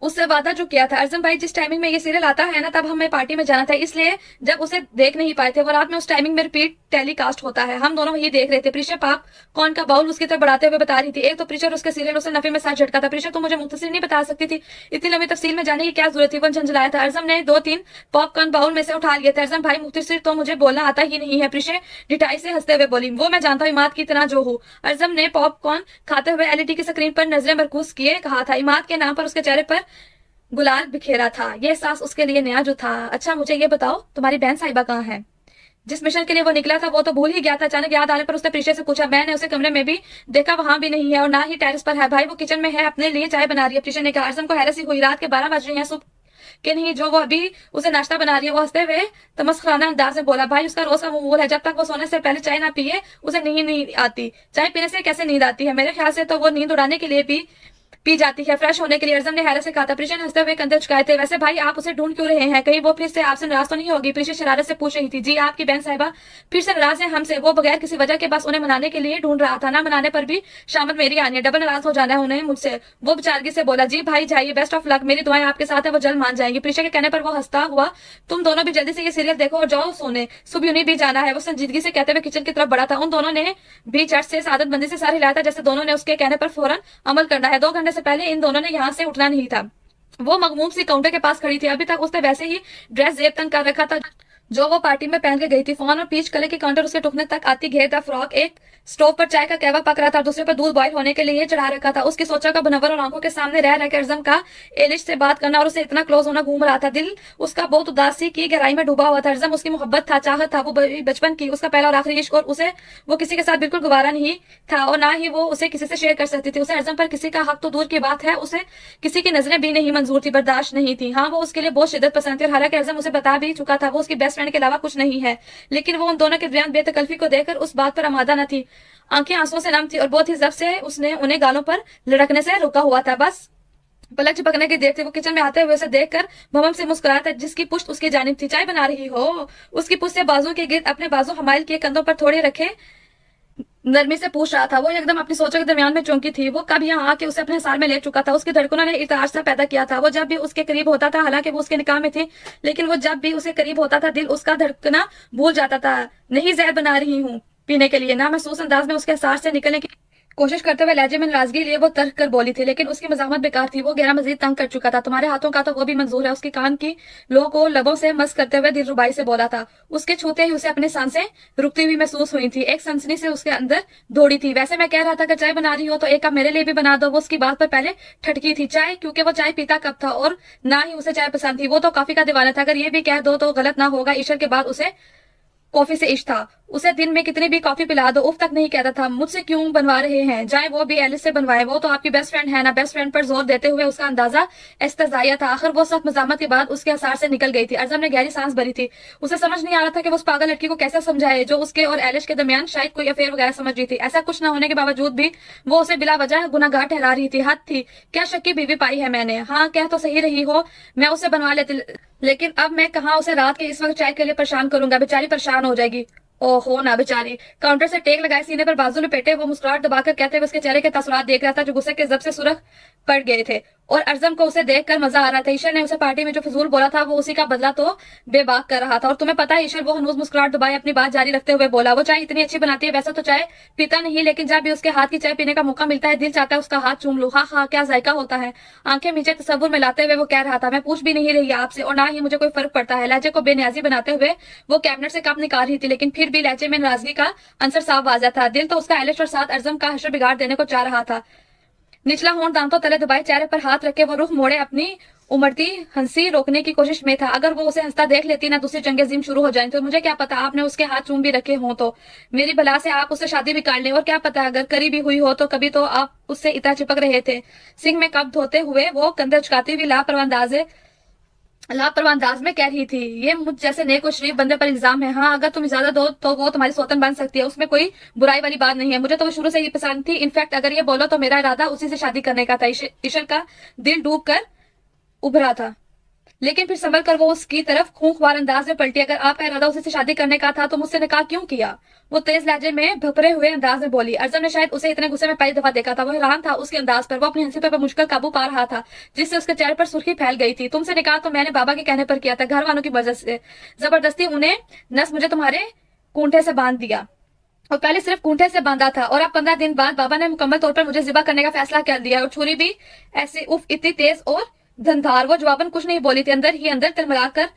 S1: उससे वादा जो किया था, अर्जुन भाई जिस टाइमिंग में ये सीरियल आता है ना, तब हमें पार्टी में जाना था, इसलिए जब उसे देख नहीं पाए थे वो रात में उस टाइमिंग में रिपीट टेलीकास्ट होता है, हम दोनों वही देख रहे थे। प्रीशा पाप कौन का बाउल उसकी तरफ बढ़ाते हुए बता रही थी। एक तो प्रीशा और उसके सीरियल उसे नफे में साथ झटका था। प्रीशा तुम मुझे मुख्तसर नहीं बता सकती थी? इतनी लंबी तफसील में जाने की क्या जरूरत थी? वो झंझलाया था। अर्जम ने 2-3 पॉपकॉर्न बाउल में से उठा लिए थे। अर्जम भाई मुख्तसर तो मुझे बोलना आता ही नहीं है, प्रीशा डिटाई से हंसते हुए बोली। वो मैं जानता हूँ इमाद की तरह जो हूँ। अर्जम ने पॉपकॉर्न खाते हुए एलईडी की स्क्रीन पर नजरें मरकूज किए कहा था। इमाद के नाम पर उसके चेहरे पर गुलाल बिखेरा था। ये एहसास उसके लिए नया जो था। अच्छा मुझे ये बताओ तुम्हारी बहन साहिबा कहाँ है? जिस मिशन के लिए वो निकला था वो तो भूल ही गया था। अचानक याद आने पर उसने प्रीशा से पूछा। मैंने उसे कमरे में भी देखा, वहां भी नहीं है, और ना ही टेरेस पर है। भाई वो किचन में है, अपने लिए चाय बना रही है। प्रीशा ने कहा। अर्जुन को हैरत सी हुई। रात के 12 बज रही है, सुबह के नहीं जो वो अभी उसे नाश्ता बना रही है। वो हंसते हुए तमस्खाना अंदाज में बोला। भाई उसका रोज का मामूल है, जब तक वो सोने से पहले चाय ना पिए उसे नींद नहीं आती। चाय पीने से कैसे नींद आती है? मेरे ख्याल से तो वो नींद उड़ाने के लिए भी पी जाती है, फ्रेश होने के लिए। अर्जम ने हैरत से कहा था। प्रीशा ने हंसते हुए कंधे झुकाए थे। वैसे भाई आप उसे ढूंढ क्यों रहे हैं? कहीं वो फिर से आपसे नाराज तो नहीं होगी? प्रीशा शरारत से पूछ रही थी। जी आपकी बहन साहिबा फिर से नाराज है हमसे? वो बगैर किसी वजह के बस उन्हें मनाने के लिए ढूंढ रहा था। ना मनाने पर भी शामत मेरी आनी है, डबल नाराज हो जाना है उन्हें मुझसे। वो बेचारगी से बोला। जी भाई जाइए, बेस्ट ऑफ लक, मेरी दुआएं आपके साथ है, वो जल्द मान जाएंगी। प्रीशा के कहने पर वो हंसता हुआ। तुम दोनों भी जल्दी से ये सीरियल देखो और जाओ सोने, सुबह उन्हें भी जाना है। वो संजीदगी से कहते हुए किचन की तरफ बढ़ा था। उन दोनों ने भी चट से सादत बंदी से सार हिलाया था, जैसे दोनों ने उसके कहने पर फौरन अमल करना है। 2 घंटे से पहले इन दोनों ने यहाँ से उठना नहीं था। वो मगमूम सी काउंटर के पास खड़ी थी। अभी तक उसने वैसे ही ड्रेस जेब तंग कर रखा था जो वो पार्टी में पहन के गई थी। फोन और पीच कलर की काउंटर उसके टुकने तक आती घेरदार फ्रॉक, एक स्टोव पर चाय का कहवा पक रहा था, दूसरे पर दूध बॉयल होने के लिए चढ़ा रखा था। उसकी सोचा का बनवर और आंखों के सामने रह रहकर अर्जम का एलिश से बात करना और उसे इतना क्लोज होना घूम रहा था। दिल उसका बहुत उदासी की गहराई में डूबा हुआ था। अर्जम उसकी मोहब्बत था, चाहत था, वो बचपन की उसका पहला और आखिरी इश्क, और उसे वो किसी के साथ बिल्कुल गवारा नहीं था, और ना ही वो उसे किसी से शेयर कर सकती थी। उसे अर्जम पर किसी का हक तो दूर की बात है, उसे किसी की नजरें भी नहीं मंजूर थी, बर्दाश्त नहीं थी। हाँ वो उसके लिए बहुत शिद्दत पसंद थी, और हालांकि अर्जम उसे बता भी चुका था वो उसकी बेस्ट फ्रेंड के अलावा कुछ नहीं है, लेकिन वो उन दोनों के दरमियान बेतकल्फी को देखकर उस बात पर आमादा न थी। आंखें आंसुओं से नम थी और बहुत ही जब से उसने उन्हें गालों पर लड़कने से रुका हुआ था। बस पलक झपकने की देर थी। वो किचन में आते हुए उसे देखकर भमम से मुस्कुराया था, जिसकी पुश्त उसकी जानिब थी। चाय बना रही हो? उसकी पुश्त से बाजू के गिर्द अपने बाजू हमाइल के कंधों पर थोड़े रखे नरमी से पूछ रहा था। वो एकदम अपनी सोचों के दरमियान में चौंकी थी। वो कब यहाँ आके उसे अपने सार में ले चुका था। उसकी धड़कनों ने इर्ताज सा पैदा किया था। वो जब भी उसके करीब होता था, हालांकि वो उसके निकाह में थी, लेकिन वो जब भी उसे करीब होता था दिल उसका धड़कना भूल जाता था। नहीं जहर बना रही हूँ पीने के लिए, ना महसूस अंदाज में उसके एहसास से निकलने की कोशिश करते हुए लहजे में नाराजगी लिए वो तर्क कर बोली थी, लेकिन उसकी मजामत बेकार थी। वो गहरा मजीद तंग कर चुका था। तुम्हारे हाथों का तो वो भी मंजूर है। उसकी कान की लो को लबों से मस करते हुए दिलरुबाई से बोला था। उसके छूते ही उसे अपनी सांसें रुकती हुई महसूस हुई थी। एक सनसनी से उसके अंदर दौड़ी थी। वैसे मैं कह रहा था अगर चाय बना रही हो तो एक कप मेरे लिए भी बना दो। वो उसकी बात पर पहले ठटकी थी। चाय? क्योंकि वो चाय पीता कब था, और ना ही उसे चाय पसंद थी। वो तो कॉफी का दीवाना था। अगर ये भी कह दो तो गलत ना होगा, ईश्वर के बाद उसे कॉफी से इश्क था। उसे दिन में कितनी भी कॉफी पिला दो उफ तक नहीं कहता था। मुझसे क्यों बनवा रहे हैं, जाए वो भी एलिस से बनवाए, वो तो आपकी बेस्ट फ्रेंड है ना। बेस्ट फ्रेंड पर जोर देते हुए उसका अंदाजा इस्तजाइया था। आखिर वो सख्त मजामत के बाद उसके आसार से निकल गई थी। अरजम ने गहरी सांस भरी थी। उसे समझ नहीं आ रहा था कि वो उस पागल लड़की को कैसे समझाए जो उसके और एलिश के दरमियान शायद कोई अफेयर वगैरह समझ रही थी। ऐसा कुछ न होने के बावजूद भी वो उसे बिला वजह गुनाहगार ठहरा रही थी। हद थी। क्या शक्की बीवी पाई है मैंने। हाँ कह तो सही रही हो, मैं उसे बनवा लेती, लेकिन अब मैं कहाँ उसे रात के इस वक्त चाय के लिए परेशान करूंगा। बेचारी परेशान हो जाएगी। ओहो ना बेचारी। काउंटर से टेक लगाए सीने पर बाजू लपेटे वो मुस्कुराहट दबाकर कहते हुए उसके चेहरे के तासुरात देख रहा था जो गुस्से के जब से सुर्ख पड़ गए थे और अरजम को उसे देखकर मजा आ रहा था। ईशर ने उसे पार्टी में जो फजूल बोला था वो उसी का बदला तो बेबाक कर रहा था। और तुम्हें पता है ईशर, वो हनूज मुस्कुराहट दबाए अपनी बात जारी रखते हुए बोला, वो चाय इतनी अच्छी बनाती है, वैसे तो चाय पीता नहीं, लेकिन जब भी उसके हाथ की चाय पीने का मौका मिलता है दिल चाहता है उसका हाथ चूम लूं। हाँ हाँ क्या जायका होता है। आंखें नीचे तस्वुर में लाते हुए वो कह रहा था, मैं पूछ भी नहीं रही आपसे और ना ही मुझे कोई फर्क पड़ता है। लहजे को बेनियाजी बनाते हुए वो कैबिनेट से कप निकाल रही थी, लेकिन फिर भी लहजे में नाराजगी का अंसर साफ वाजा था। दिल तो उसका एलिश और साथ अरजम का हशर बिगाड़ देने को चाह रहा था। निचला होंठ दांतों तले दबाए चेहरे पर हाथ रखे वो रुख मोड़े अपनी उमड़ती हंसी रोकने की कोशिश में था। अगर वो उसे हंसता देख लेती ना दूसरी जंग अजीम शुरू हो जाए तो मुझे क्या पता, आपने उसके हाथ चूम भी रखे हों तो मेरी भला से आप उससे शादी भी कर लें, और क्या पता अगर करी भी हुई हो तो कभी तो आप उससे इतना चिपक रहे थे। सिंह में कप धोते हुए वो कंधे चुकाती हुई लापरवाह अंदाज में कह रही थी, ये मुझ जैसे नेक और शरीफ बंदे पर इल्जाम है। हाँ अगर तुम इजाजत दो तो वो तुम्हारी सौतन बन सकती है, उसमें कोई बुराई वाली बात नहीं है। मुझे तो वो शुरू से ही पसंद थी। इनफैक्ट अगर ये बोलो तो मेरा इरादा उसी से शादी करने का था। ईशर का दिल डूब कर उभरा था, लेकिन फिर संभल कर वो उसकी तरफ खूंखार अंदाज में पलटी। अगर आपका इरादा उसी से शादी करने का था तो मुझसे निकाह क्यों किया, वो तेज लहजे में भपरे हुए अंदाज में बोली। अरजम ने शायद उसे इतने गुस्से में पहली दफा देखा था। वो हैरान था उसके अंदाज पर। वो अपनी हंसी पर मुश्किल काबू पा रहा था जिससे उसके चेहरे पर सुर्खी फैल गई थी। तुमसे निकाह तो मैंने बाबा के कहने पर किया था, घर वालों की वजह से जबरदस्ती उन्हें नस मुझे तुम्हारे कूंठे से बांध दिया, और पहले सिर्फ कूंठे से बांधा था और अब 15 दिन बाद बाबा ने मुकम्मल तौर पर मुझे जिबा करने का फैसला कर दिया। और छुरी भी ऐसी उफ इतनी तेज और धंधार। वो जवाबन कुछ नहीं बोली थी, अंदर ही अंदर तिलमिला कर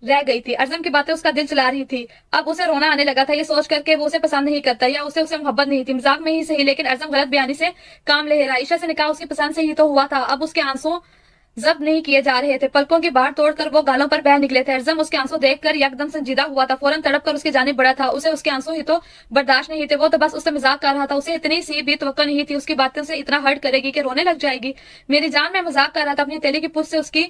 S1: रह गई थी। अरजम की बातें उसका दिल चला रही थी। अब उसे रोना आने लगा था ये सोच करके वो उसे पसंद नहीं करता या उसे उसे मोहब्बत नहीं थी। मजाक में ही सही, लेकिन अरजम गलत बयानी से काम ले रहा। ईशा से निकाह उसकी पसंद से ही तो हुआ था। अब उसके आंसू जब्त नहीं किए जा रहे थे। पलकों की बाढ़ तोड़कर वो गालों पर बह निकले थे। अरजम उसके आंसू देखकर एकदम संजीदा हुआ था। फौरन तड़प कर उसकी जानिब बढ़ा था। उसे उसके आंसू ही तो बर्दाश्त नहीं थे। वो तो बस उससे मजाक कर रहा था। उसे इतनी सी भी तवक्को नहीं थी उसकी बातें से इतना हर्ट करेगी कि रोने लग जाएगी। मेरी जान, मैं मजाक कर रहा था। अपनी तेली की पुछ से उसकी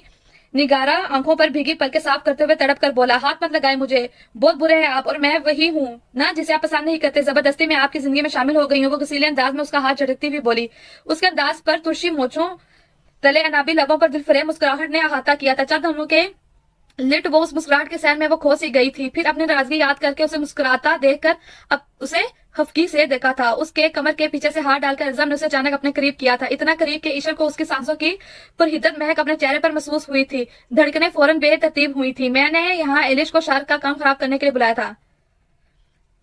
S1: निगारा आंखों पर भीगी पलके साफ करते हुए तड़प कर बोला, हाथ मत लगाए मुझे, बहुत बुरे हैं आप और मैं वही हूँ ना जिसे आप पसंद नहीं करते। जबरदस्ती मैं आपकी जिंदगी में शामिल हो गई हूँ। वो गसीले अंदाज में उसका हाथ झटकती हुई बोली। उसके अंदाज पर तुर्शी मोचों तले अनाबी लबों पर दिलफरेब मुस्कुराहट ने अहाता किया था। चंद हम के लिट वो उस मुस्कुराहट के सैर में वो खो सी गई थी। फिर अपनी नाराजगी याद करके उसे मुस्कुराता देखकर अब उसे हफ्की से देखा था। उसके कमर के पीछे से हाथ डालकर अरजम ने उसे अचानक अपने करीब किया था, इतना करीब कि ईशर को उसकी सांसों की पुरहिद्दत महक अपने चेहरे पर महसूस हुई थी। धड़कनें फौरन बेतरतीब हुई थी। मैंने यहाँ एलिश को शार्क का काम खराब करने के लिए बुलाया था,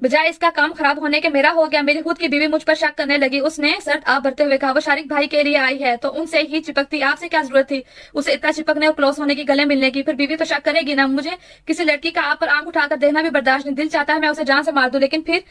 S1: बजाय इसका काम खराब होने के मेरा हो गया। मेरी खुद की बीवी मुझ पर शक करने लगी। उसने सर्द आप भरते हुए कहा, वो शारिक भाई के लिए आई है तो उनसे ही चिपकती, आपसे क्या जरूरत थी उसे इतना चिपकने और क्लोज होने की, गले मिलने की। फिर बीवी तो शक करेगी ना। मुझे किसी लड़की का आप पर आंख उठाकर देखना भी बर्दाश्त नहीं। दिल चाहता है मैं उसे जान से मार दूं, लेकिन फिर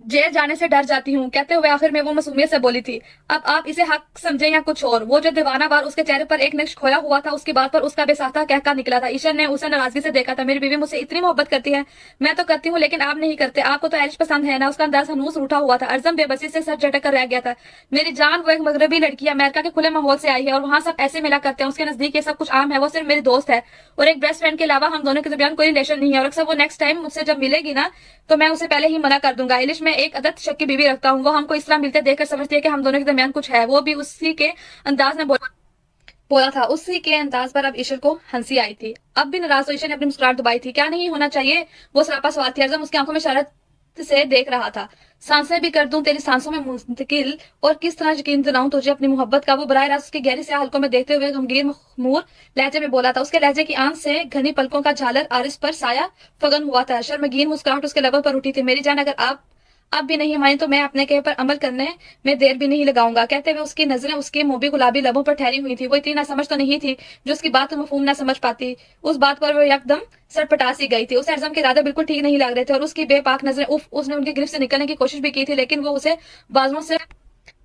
S1: जेल जाने से डर जाती हूँ। कहते हुए आखिर में वो मासूमियत से बोली थी, अब आप इसे हक समझे या कुछ और। वो जो दीवाना बार उसके चेहरे पर एक नक्श खोया हुआ था उसकी बात पर उसका बेसाख्ता कहका निकला था। ईशर ने उसे नाराजगी से देखा था। मेरी बीवी मुझसे इतनी मोहब्बत करती है, मैं तो करती हूँ लेकिन आप नहीं करते। आपको तो ऐश पसंद है ना। उसका अंदाज हनूस उठा हुआ था। अरजम बेबसी से सर झटक कर रह गया था। मेरी जान, वो एक मगरबी लड़की है, अमेरिका के खुले माहौल से आई है और वहाँ सब ऐसे मिला करते हैं। उसके नजदीक ये सब कुछ आम है। वो सिर्फ मेरी दोस्त है और एक बेस्ट फ्रेंड के अलावा हम दोनों के दरमियान कोई रिलेशन नहीं है। और अक्सर वो नेक्स्ट टाइम मुझसे जब मिलेगी ना तो मैं उसे पहले ही मना कर दूंगा। एलिश में एक अदद शक की बीवी रखता हूँ। वो हमको इस तरह मिलते देखकर समझती है कि हम दोनों के दरमियान कुछ है। वो भी उसी के अंदाज में बोला था। उसी के अंदाज पर अब ईशर को हंसी आई थी। अब भी नाराज तो ईशर ने अपनी मुस्कुराहट दबाई थी। क्या नहीं होना चाहिए, वो सरापा सवाल थी। अरजम उसकी आंखों में शरारत से देख रहा था। सांसें भी कर दूं तेरी सांसों में मुंतकिल, और किस तरह यकीन दिलाऊं तुझे अपनी मोहब्बत का। वो बराह रास्त उसकी गहरी से हल्कों में देखते हुए गमगीन मखमूर लहजे में बोला था। उसके लहजे की आंख से घनी पलकों का झालर आरिस पर साया फगन हुआ था। शर्मगीन मुस्कुराहट उसके लबों पर उठी थी। मेरी जान, अगर आप अब भी नहीं मानी तो मैं अपने कहे पर अमल करने में देर भी नहीं लगाऊंगा। कहते हुए उसकी नजरें उसके मोबी गुलाबी लबों पर ठहरी हुई थी। वो इतनी नासमझ तो नहीं थी जो उसकी बात मफहूम ना समझ पाती। उस बात पर वो एकदम सटपटा सी गई थी। उसे अरजम के इरादे बिल्कुल ठीक नहीं लग रहे थे और उसकी बेपाक नजरें उफ, उसने उनकी गिरफ्त से निकलने की कोशिश भी की थी, लेकिन वो उसे बाजुओं से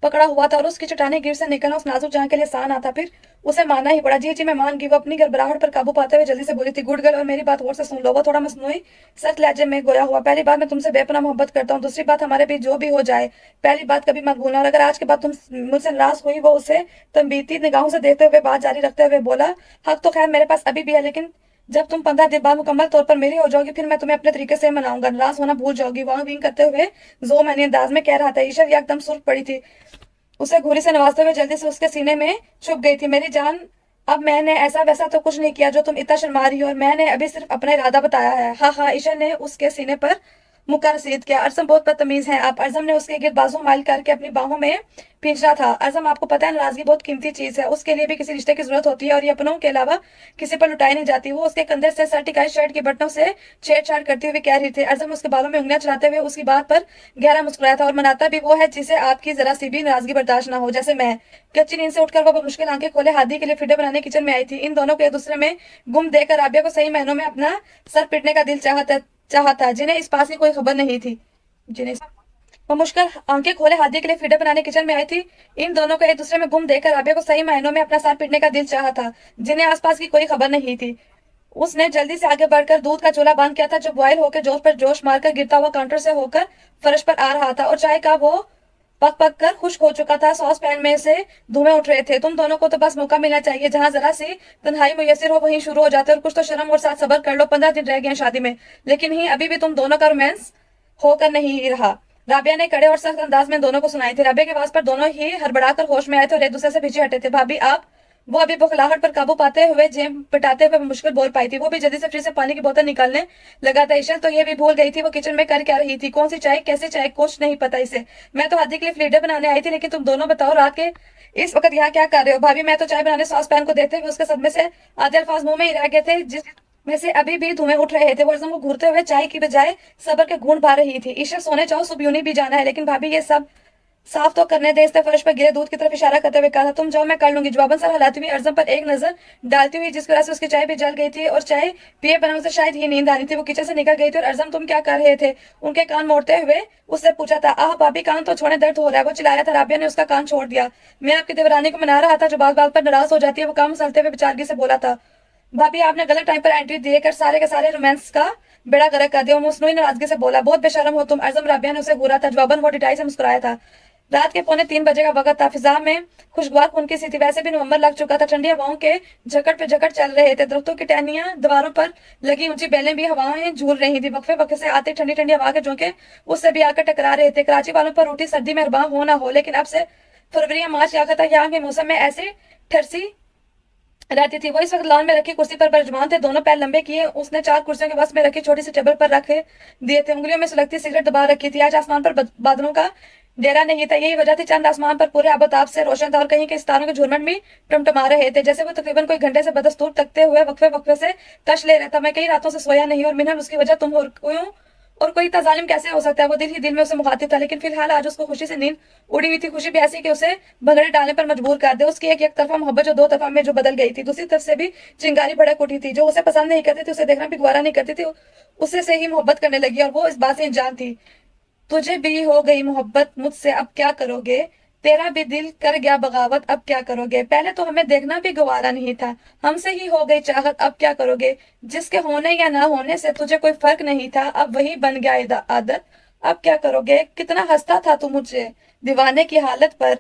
S1: पकड़ा हुआ था और उसकी चट्टाने गिर से निकलना उस नाजुक जान के लिए आसान आता। फिर उसे मानना ही पड़ा। जी जी मैं मान गई। वो अपनी घबराहट पर काबू पाते हुए जल्दी से बोली थी, गुड गर्ल, और मेरी बात गौर से सुन लो। वो थोड़ा मसनूई सख्त लहजे में गोया हुआ, पहली बात मैं तुमसे बेपनाह मोहब्बत करता हूँ, दूसरी बात हमारे बीच जो भी हो जाए पहली बात कभी मत भूलना, और अगर आज के बाद तुम मुझसे नाराज हुई। वो उसे तंबीती निगाहों से देखते हुए बात जारी रखते हुए बोला, हक तो खैर मेरे पास अभी भी है, लेकिन जब तुम 15 दिन बाद मुकम्मल तौर पर मेरी हो जाओगी फिर मैं तुम्हें अपने तरीके से मनाऊंगा, नाराज होना भूल जाओगी। वहां विंग करते हुए जो मैंने अंदाज में कह रहा था। ईशा एकदम सुर्ख पड़ी थी, उसे घूरी से नवाजते हुए जल्दी से उसके सीने में छुप गई थी। मेरी जान, अब मैंने ऐसा वैसा तो कुछ नहीं किया जो तुम इतना शर्मा रही हो, और मैंने अभी सिर्फ अपना इरादा बताया है। हाँ हाँ, ईशा ने उसके सीने पर मुक्का रसीद किया। अर्जम बहुत बदतमीज है आप। अर्जम ने उसके गिर्द बाजू माइल करके अपनी बाहों में पींचना था। अर्जम आपको पता है नाराजगी बहुत कीमती चीज है, उसके लिए भी किसी रिश्ते की जरूरत होती है, और ये अपनों के अलावा किसी पर लुटाई नहीं जाती। वो उसके कंधे से सर टिकाई शर्ट के बटनों से छेड़छाड़ करती हुई कह रही थी। अर्जम उसके बालों में उंगलियां चलाते हुए उसकी बात पर गहरा मुस्कुराया था, और मनाता भी वो है जिसे आपकी जरा सी भी नाराजगी बर्दाश्त ना हो, जैसे मैं। कच्ची नींद से उठकर वो मुश्किल आंखें खोले हादी के लिए फिडे बनाने किचन में आई थी। इन दोनों को एक दूसरे में गुम देकर राबिया को सही महीनों में अपना सर पीटने का दिल चाहता, जिन्हें इस पास की कोई खबर नहीं थी। जिन्हें वो मुश्किल आंखें खोले हादी के लिए फीडर बनाने किचन में आई थी। इन दोनों को एक दूसरे में गुम देखकर राबिया को सही मायनों में अपना साथ पीटने का दिल चाहा था, जिन्हें आसपास की कोई खबर नहीं थी। उसने जल्दी से आगे बढ़कर दूध का चूल्हा बंद किया था, जो बॉयल होकर जोश पर जोश मारकर गिरता हुआ काउंटर से होकर फर्श पर आ रहा था, और चाय का वो पक पक कर खुश्क हो चुका था। सॉस पैन में से धुएं उठ रहे थे। तुम दोनों को तो बस मौका मिलना चाहिए, जहां जरा सी तन्हाई मुयसर हो वहीं शुरू हो जाते, और कुछ तो शर्म और साथ सबर कर लो। 15 दिन रह गए हैं शादी में, लेकिन ही अभी भी तुम दोनों का रोमांस होकर नहीं रहा। राबिया ने कड़े और सख्त अंदाज में दोनों को सुनाई थी। राबिया के आवाज पर दोनों ही हड़बड़ाकर होश में आए थे और एक दूसरे से पीछे हटे थे। भाभी आप, वो अभी बुखलाहट पर काबू पाते हुए जेब पिटाते हुए मुश्किल बोल पाई थी। वो भी जल्दी से फ्रिज से पानी की बोतल निकालने लगा था। ईशा तो ये भी भूल गई थी वो किचन में कर क्या रही थी, कौन सी चाय कैसे चाय, कुछ नहीं पता इसे। मैं तो हादी के लिए फ्लीडर बनाने आई थी, लेकिन तुम दोनों बताओ रात के इस वक्त यहाँ क्या कर रहे हो। भाभी मैं तो चाय बनाने सॉस पैन को देखते हुए उसके सदमे से आधे अल्फाज मुंह में ही रह गए थे, जिस में से अभी भी धुएं उठ रहे थे। वो अर्जुन को घूरते हुए चाय की बजाय सबर के घूंट भर रही थी। ईशा सोने जाओ, सुबह यूं भी जाना है। लेकिन भाभी ये सब साफ तो करने दे। इसने फर्श पर गिरे दूध की तरफ इशारा करते हुए कहा था। तुम जाओ, मैं कर लूंगी। जवाबन सर हिलाती हुई अर्जुन पर एक नजर डालती हुई, जिस वजह से उसकी चाय भी जल गई थी और चाय पिए बना उसे शायद ही नींद आनी थी, वो किचन से निकल गई थी। और अर्जुन तुम क्या कर रहे थे, उनके कान मोड़ते हुए उससे पूछा था। आह भाभी कान तो छोड़े, दर्द हो रहा है, वो चिल्लाया था। राबिया ने उसका कान छोड़ दिया। मैं आपकी देवरानी को मना रहा था जो बात बात पर नाराज हो जाती है, वो काम मसलते हुए बेचारगी से बोला था। भाभी आपने गलत टाइम पर एंट्री देकर सारे के सारे रोमांस का बेड़ा गर्क कर दिया। मुस्नुई नाराजगी से बोला, बहुत बेशरम हो तुम। अर्जुन राबिया ने उसे घूरा था। जवाबन वो डिटाई से मुस्कुराया था। रात के 2:45 का वक्त था। फिजा में खुशगवार खून सी थी। वैसे भी नवंबर लग चुका था। ठंडी हवाओं के झकड़ पे झकड़ चल रहे थे। दरख्तों की टहनियां, दीवारों पर लगी ऊंची बेलें भी हवाएं झूल रही थी। वक्फे वक्फे से आते ठंडी ठंडी हवा के झोंके उससे भी आकर टकरा रहे थे। कराची वालों पर रोटी सर्दी में अरबां हो ना हो, लेकिन अब से फरवरी या मार्च या तक यहाँ के मौसम में ऐसे ठरसी रहती थी। वो इस वक्त लॉन में रखी कुर्सी पर बरजमान थे। दोनों पैर लंबे किए उसने 4 कुर्सियों के बस में रखी छोटी सी टेबल पर रखे दिए थे। उंगलियों में सुलगती सिगरेट दबा रखी थी। आज आसमान पर बादलों का डेरा नहीं था। यही वजह थी चंद आसमान पर पूरे आबोताब से रोशन था, और कहीं के सितारों के झुरमट भी टमटमा रहे थे, जैसे वो तकरीबन कोई घंटे से बदस्तूर तकते हुए वक्फे वक्फे से कश ले रहता। मैं कई रातों से सोया नहीं, और मिनन उसकी वजह तुम हो और कोई इतना जालिम कैसे हो सकता है। वो दिल ही दिल में उसे मुखातिब था, लेकिन फिलहाल आज उसको खुशी से नींद उड़ी हुई थी। खुशी भी ऐसी कि उसे भंगड़े डालने पर मजबूर कर दे। उसकी एक तरफा मोहब्बत जो 2 तरफा में जो बदल गई थी, दूसरी तरफ से भी चिंगारी भड़क उठी थी। जो उसे पसंद नहीं करती थी उसे देखना भी गवारा नहीं करती थी, उसे से ही मोहब्बत करने लगी, और वो इस बात से अनजान थी। तुझे भी हो गई मोहब्बत मुझसे, अब क्या करोगे। तेरा भी दिल कर गया बगावत, अब क्या करोगे। पहले तो हमें देखना भी गवारा नहीं था, हमसे ही हो गई चाहत, अब क्या करोगे। जिसके होने या ना होने से तुझे कोई फर्क नहीं था, अब वही बन गया आदत, अब क्या करोगे। कितना हंसता था तू मुझे दीवाने की हालत पर,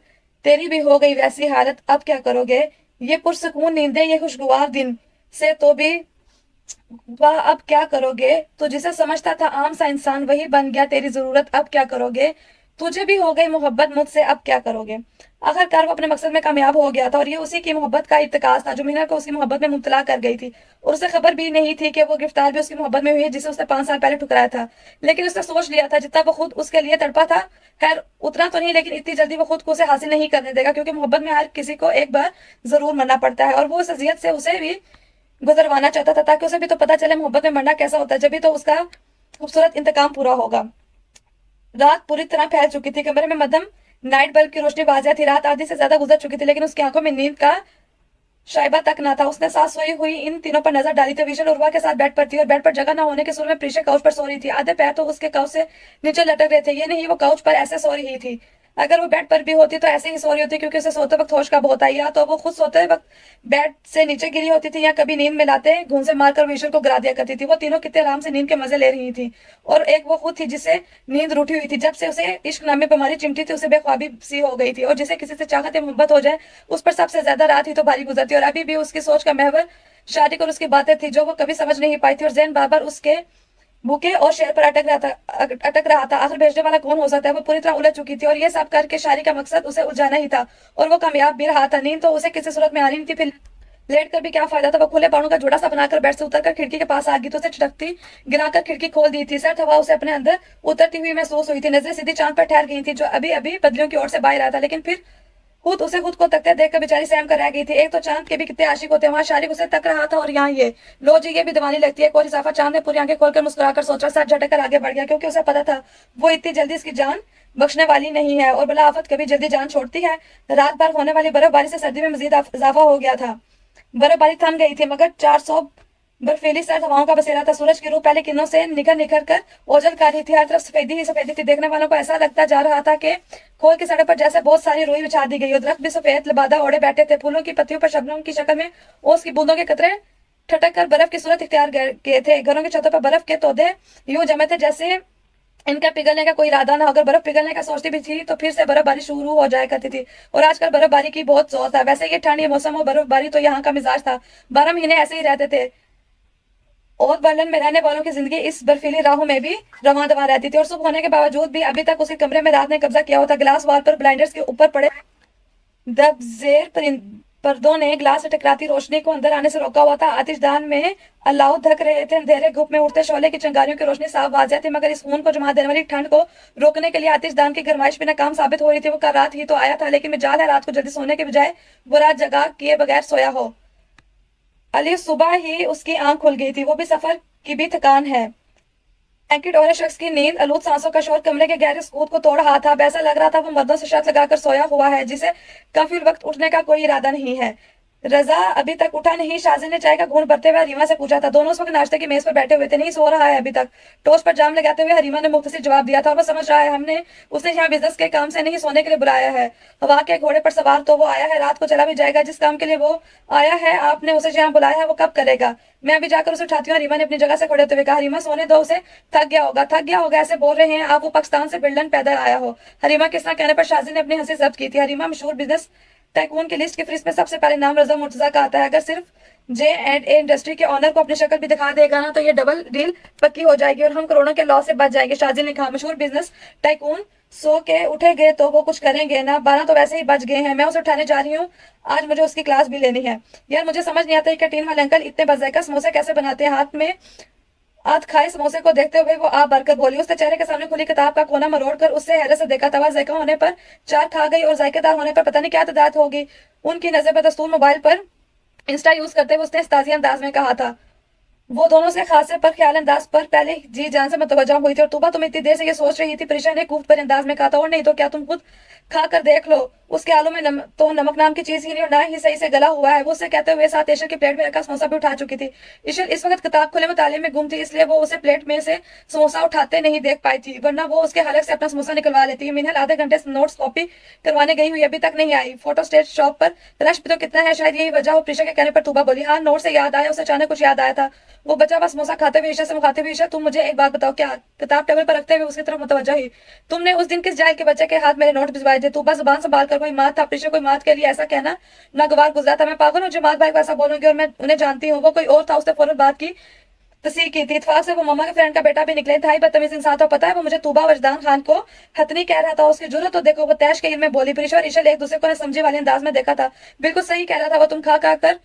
S1: तेरी भी हो गई वैसी हालत, अब क्या करोगे। ये पुरसकून नींदें, ये खुशगवार दिन से तो भी वाह, अब क्या करोगे। तो जिसे समझता था आम सा इंसान, वही बन गया तेरी जरूरत, अब क्या करोगे। तुझे भी हो गई मोहब्बत मुझसे, अब क्या करोगे। आखिरकार वो अपने मकसद में कामयाब हो गया था, और ये उसी की मोहब्बत का इत्तेकास था जो मीना को उसकी मोहब्बत में मुब्तला कर गई थी, और उसे खबर भी नहीं थी कि वो गिरफ्तार भी उसकी मोहब्बत में हुई है, जिसे उसने 5 साल पहले ठुकराया था। लेकिन उसने सोच लिया था जितना वो खुद उसके लिए तड़पा था, खैर उतना तो नहीं, लेकिन इतनी जल्दी वो खुद को उसे हासिल नहीं करने देगा, क्योंकि मोहब्बत में हर किसी को एक बार जरूर मरना पड़ता है, और वो उस अजियत से उसे भी गुजरवाना चाहता था, ताकि उसे भी तो पता चले मोहब्बत में मरना कैसा होता है, जब भी तो उसका खूबसूरत इंतकाम पूरा होगा। रात पूरी तरह फैल चुकी थी। कमरे में मध्यम नाइट बल्ब की रोशनी वाजिया थी। रात आधी से ज्यादा गुजर चुकी थी, लेकिन उसकी आंखों में नींद का शायबा तक ना था। उसने साथ सोई हुई इन तीनों पर नजर डाली थी। विशल उर्वा के साथ बेड पर थी, और बेड पर जगह ना होने के सुर में प्रीशा काउच पर सो रही थी। आधे पैर तो उसके काउच से नीचे लटक रहे थे। ये नहीं, वो काउच पर ऐसे सो रही थी अगर वो बेड पर भी होती तो ऐसे ही सो रही होती, क्योंकि उसे सोते वक्त होश का बहुत आई, या तो वो खुद सोते वक्त बेड से नीचे गिरी होती थी, या कभी नींद में लाते घूंसे मारकर ईश्वर को गिरा दिया करती थी। वो तीनों कितने आराम से नींद के मजे ले रही थी, और एक वो खुद थी जिसे नींद रूठी हुई थी। जब से उसे इश्क नामी बीमारी चिमटी थी, उसे बेख्वाबी सी हो गई थी, और जिसे किसी से चाहत या मोहब्बत हो जाए उस पर सबसे ज्यादा रात ही तो भारी गुजरती। और अभी भी उसकी सोच का महवर शादी और उसकी बातें थी जो वो कभी समझ नहीं पाई थी, और जैन बार बार उसके भूखे और शेर पर अटक रहा था। आखिर भेजने वाला कौन हो सकता है। वो पूरी तरह उलझ चुकी थी, और ये सब करके शायरी का मकसद उसे उलझाना ही था, और वो कामयाब भी रहा था। नींद तो उसे किसी सूरत में आनी नहीं थी, फिर लेट कर भी क्या फायदा था। वो खुले बाणों का जोड़ा सा बनाकर बेड से उतरकर खिड़की के पास आ गई, तो उसे चटकती गिराकर खिड़की खोल दी थी। सर्द हवा उसे अपने अंदर उतरती हुई महसूस हुई थी। नजरें सीधी चांद पर ठहर गई थी, जो अभी अभी बदलियों की ओर से बाहर आया था। लेकिन फिर खुद को तकते देखकर बेचारी सहम कर रह गई थी। एक तो चांद के भी कितने आशिक होते हैं, वहां शारिक उसे तक रहा था, और यहाँ ये लो जी, ये भी दीवानी लगती है। एक और इजाफा, चांद ने पूरी आंखें खोलकर मुस्कुराकर सोचा, सर झटक कर आगे बढ़ गया, क्योंकि उसे पता था वो इतनी जल्दी इसकी जान बख्शने वाली नहीं है, और बला आफत कभी जल्दी जान छोड़ती है। रात भर होने वाली बर्फबारी से सर्दी में मजीद इजाफा हो गया था। बर्फबारी थम गई थी, मगर 400 बर्फीली सर्द हवाओं का बसेरा था। सूरज की रूह पहले किरणों से निखर निखर कर ओझल कर रही थी। हर तरफ सफेदी ही सफेदी थी। देखने वालों को ऐसा लगता जा रहा था कि खोल की सड़क पर जैसे बहुत सारी रुई बिछा दी गई हो। दरख्त भी सफेद लिबादा ओढ़े बैठे थे। फूलों की पत्तियों पर शबनम की शक्ल में ओस की बूंदों के कतरे ठटक कर बर्फ की सूरत इख्तियार किए थे। घरों की छतों पर बर्फ के तोदे यूं जमे थे जैसे इनका पिघलने का कोई इरादा ना हो। अगर बर्फ पिघलने का सोचती भी थी तो फिर से बर्फबारी शुरू हो जाया करती थी, और आजकल बर्फबारी की बहुत जोर था। वैसे ये ठंड, ये मौसम और बर्फबारी तो यहाँ का मिजाज था। 12 महीने ऐसे ही रहते थे, और बर्लिन में रहने वालों की जिंदगी इस बर्फीली राहों में भी रवां दवा रहती थी। और सुबह होने के बावजूद भी अभी तक उसी कमरे में रात ने कब्जा किया हुआ था। ग्लास वॉल पर ब्लाइंडर्स के ऊपर पड़े दबजेर पर्दों ने ग्लास से टकराती रोशनी को अंदर आने से रोका हुआ था। आतिशदान में अलाव धक रहे थे। अंधेरे धूप में उठते शोले की चिंगारियों की रोशनी साफ वाज़ेह थी, मगर इस खून को जमा देने वाली ठंड को रोकने के लिए आतिशदान की गरमाइश भी नाकाम साबित हो रही थी। वो कल रात ही तो आया था, लेकिन मिजाल है रात को जल्दी सोने के बजाय वो रात जगा किए बगैर सोया हो। अली सुबह ही उसकी आंख खुल गई थी। वो भी सफर की भी थकान है। ब्लैंकेट और शख्स की नींद आलूद सांसों का शोर कमरे के गहरे सुकूत को तोड़ रहा था। अब ऐसा लग रहा था वो मर्दों से शर्त लगाकर सोया हुआ है, जिसे काफी वक्त उठने का कोई इरादा नहीं है। रजा अभी तक उठा नहीं। शाजिन ने चाय का घूंट भरते हुए हरीमा से पूछा था। दोनों उस वक्त नाश्ते की मेज पर बैठे हुए थे। नहीं सो रहा है अभी तक, टोस्ट पर जाम लगाते हुए हरीमा ने मुख्तसर जवाब दिया था। और वो समझ रहा है हमने उसे यहाँ बिजनेस के काम से नहीं सोने के लिए बुलाया है। हवा के घोड़े पर सवार तो वो आया है, रात को चला भी जाएगा। जिस काम के लिए वो आया है आपने उसे यहाँ बुलाया है वो कब करेगा। मैं अभी जाकर उसे उठाती हूँ। हरीमा ने अपनी जगह से खड़े होते हुए कहा। हरीमा सोने दो उसे, थक गया होगा। थक गया होगा ऐसे बोल रहे हैं आप, वो पाकिस्तान से बिल्डन पैदल आया हो। हरीमा के इस तरह कहने पर शाजिन ने अपनी हंसी जब्त की थी। हरीमा मशहूर बिजनेस टाइकून की लिस्ट की फहरिस्त में सबसे पहले नाम रजा मुर्तजा का आता है। अगर सिर्फ J&A इंडस्ट्री के ऑनर को अपनी शक्ल भी दिखा देगा ना, तो ये डबल डील पक्की हो जाएगी और हम करोड़ों के लॉस से बच जाएंगे। शाजिल ने कहा। मशहूर बिजनेस टाइकून सो के उठे गए तो वो कुछ करेंगे ना, 12 तो वैसे ही बच गए हैं। मैं उसे उठाने जा रही हूँ, आज मुझे उसकी क्लास भी लेनी है। यार मुझे समझ नहीं आता कैंटीन वाले अंकल इतने बजायका समोसे कैसे बनाते हैं। हाथ में आध खाए समोसे को देखते हुए वो आप भरकर बोली। उसने चेहरे के सामने खुली किताब का कोना मरोड़ कर उससे हैरत से देखा। तवा जायका होने पर 4 खा गई, और जायकेदार होने पर पता नहीं क्या तादाद होगी। उनकी नजर बदस्तूर मोबाइल पर इंस्टा यूज करते हुए उसने इस्ताजी अंदाज में कहा था। वो दोनों से खासे पर ख्याल अंदाज पर पहले जी जान से मतवजा हुई थी। और तूबा तुम इतनी देर से ये सोच रही थी, प्रिशा ने कूफ पर अंदाज में कहा था। और नहीं तो क्या, तुम खुद खा कर देख लो। उसके आलू में तो नमक नाम की चीज ही नहीं, और ना ही सही से गला हुआ है। वो उससे कहते हुए साथ ईशर की प्लेट में रखा समोसा भी उठा चुकी थी। ईशर इस वक्त किताब खुले मुताले में गुम थी, इसलिए वो उसे प्लेट में से समोसा उठाते नहीं देख पाई थी, वरना वो उसके हलक से अपना समोसा निकलवा लेती। मिनहल आधे घंटे से नोट्स कॉपी करवाने गई हुई अभी तक नहीं आई। फोटो स्टेट शॉप पर रश भी तो कितना है, शायद यही वजह हो। प्रिशा के कहने पर तूबा बोली। हाँ, नोट से याद आया। उसे अचानक कुछ याद आया था। वो बचा हुआ समोसा खाते हुए ईशा से मुखाते हुए, ईशा तुम मुझे एक बात बताओ, क्या किताब टेबल पर रखते हुए उसकी तरफ मुतवज्जा हुई, तुमने उस दिन किस जाहिल के बच्चे के हाथ मेरे नोट भिजवाए थे। तूबा जुबान संभाल कर, कोई मात था प्रिशा, कोई मात के लिए ऐसा कहना नागवार गुजरा था। मैं पागल हूँ जमात भाई को ऐसा बोलूंगी, और मैं उन्हें जानती हूँ। वो कोई और था। उसने फौरन बात की तस्दीक की थी। इत्तेफाक से वो मम्मा के फ्रेंड का बेटा भी निकले था। ही बदतमीज इंसान तो पता है वो मुझे तूबा वजदान खान को हतनी कह रहा था। उसकी जरूरत तो देखो। वो तैश के इल्म में बोली। प्रिशा और ईशल एक दूसरे को समझे वाले अंदाज में देखा था। बिल्कुल सही कह रहा था वो, तुम खा खा कर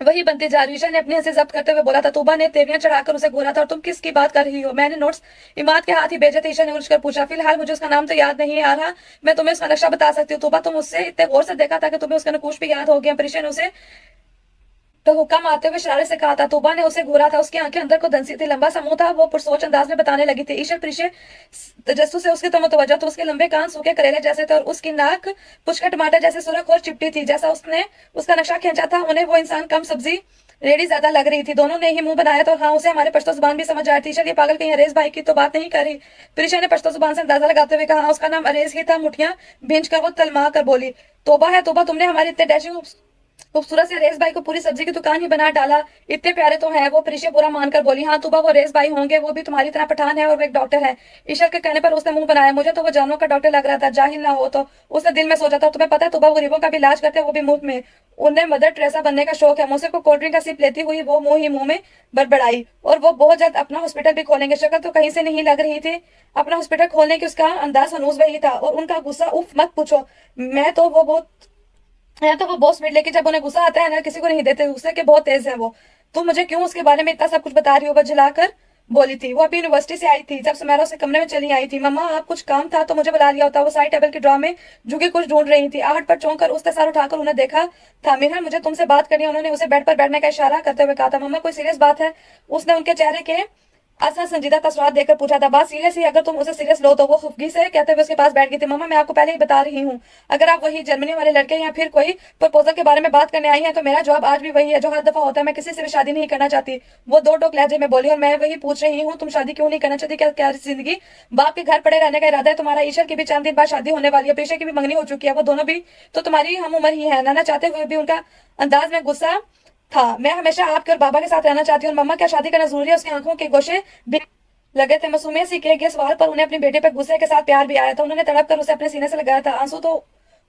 S1: वही बनती जा रही। ईशा ने अपनी हंसी जब्त करते हुए बोला था। तूबा ने तेवरियां चढ़ाकर उसे घूरा था। और तुम किसकी बात कर रही हो। मैंने नोट्स इमाद के हाथ ही भेजे थे। ईशा ने उलझकर पूछा। फिलहाल मुझे उसका नाम तो याद नहीं आ रहा, मैं तुम्हें उसका नक्शा बता सकती हूँ। तूबा तुम उससे इतने गौर से देखा था कि तुम्हें उसका नकूश भी याद हो गया। प्रिशा ने उसे तो हुक्म आते हुए शरारे से कहा था। तूबा ने उसे घूरा था। उसकी आंखें अंदर को धंसी थी, लंबा सा मुंह था। वो पुरसोच अंदाज में बताने लगी थी। ईशर प्रिशे तजस्सुस से उसकी तो मुतवज्जा तो उसके लंबे कान सूखे करेले जैसे थे, और उसकी नाक पुचका टमाटर जैसे सुरख और चिपटी थी। जैसा उसने उसका नक्शा खींचा था, उन्हें वो इंसान कम सब्जी रेडी ज्यादा लग रही थी। दोनों ने ही मुंह बनाया तो हाँ, उसे हमारे पश्तो जुबान भी समझ आ रही थी। ईशा ये पागल कहीं अरेज भाई की तो बात नहीं कर रही। प्रीशा ने पश्तो जुबान से अंदाजा लगाते हुए कहा, हाँ, उसका नाम अरेज ही था। मुठियां भींच कर वो तलमा कर बोली, तोबा है तोबा, तुमने हमारे इतने डैशिंग खूबसूरत से रेस भाई को पूरी सब्जी की दुकान ही बना डाला। इतने प्यारे तो हैं वो। प्रीशा बुरा मानकर बोली, हाँ तुबा, वो रेस भाई होंगे, वो भी तुम्हारी तरह पठान है और वो एक डॉक्टर है। ईशा के कहने पर उसने मुंह बनाया, मुझे तो वो जानवरों का डॉक्टर लग रहा था, जाहिल ना हो तो। उसने दिल में सोचा था, तुम्हें पता है तुबा गरीबों का भी इलाज करते हैं, वो भी मुफ्त में। उन्हें मदर टेरेसा बनने का शौक है। मुझसे को कोल्ड ड्रिंक का सिप लेती हुई वो मुंह ही मुंह में बड़बड़ाई, और वो बहुत जल्द अपना हॉस्पिटल भी खोलेंगे। शक्ल तो कहीं से नहीं लग रही थी अपना हॉस्पिटल खोलने की। उसका अंदाज हनूज वही था, और उनका गुस्सा, उफ मत पूछो। मैं तो वो बहुत है तो वो बहुत स्पीड लेके जब उन्हें गुस्सा आता है ना, किसी को नहीं देते गुस्से के, बहुत तेज है वो। तुम मुझे क्यों उसके बारे में इतना सब कुछ बता रही हो? वो झिलाकर बोली थी। वो अभी यूनिवर्सिटी से आई थी। जब सुमेरा उसके कमरे में चली आई थी, मम्मा आप कुछ काम था तो मुझे बुला लिया होता। वो साइड टेबल के ड्रॉर में झुकी कुछ ढूंढ रही थी। आहट पर चौंक कर उसने सर उठाकर उन्हें देखा था। मीरा, मुझे तुमसे बात करनी है। उन्होंने उसे बेड पर बैठने का इशारा करते हुए कहा था। मम्मा कोई सीरियस बात है? उसने उनके चेहरे के असर संजीदा तस्वीर देकर पूछा था। बात सीरियस ही, अगर तुम उसे सीरियस लो तो। वो खुफगी से कहते हुए उसके पास बैठ गई थी। मम्मा मैं आपको पहले ही बता रही हूँ, अगर आप वही जर्मनी वाले लड़के या फिर कोई प्रपोजल के बारे में बात करने आई हैं तो मेरा जवाब आज भी वही है जो हर दफा होता है, मैं किसी से भी शादी नहीं करना चाहती। वो दो टोक लहजे में बोली, और मैं वही पूछ रही हूँ, तुम शादी क्यों नहीं करना चाहती? क्या क्या जिंदगी बाप के घर पड़े रहने का इरादा है तुम्हारा? ईश्वर की भी चंद दिन बाद शादी होने वाली है, प्रीशा की भी मंगनी हो चुकी है। वो दोनों भी तो तुम्हारी हम उम्र ही है। नाना चाहते हुए भी उनका अंदाज में गुस्सा था। मैं हमेशा आपके और बाबा के साथ रहना चाहती हूँ। मम्मा क्या शादी करना जरूरी है? उसकी आंखों के गोशे लगे थे। मासूमियत सी किए गए सवाल पर उन्हें अपने बेटे पर गुस्से के साथ प्यार भी आया था। उन्होंने तड़प कर उसे अपने सीने से लगाया था। आंसू तो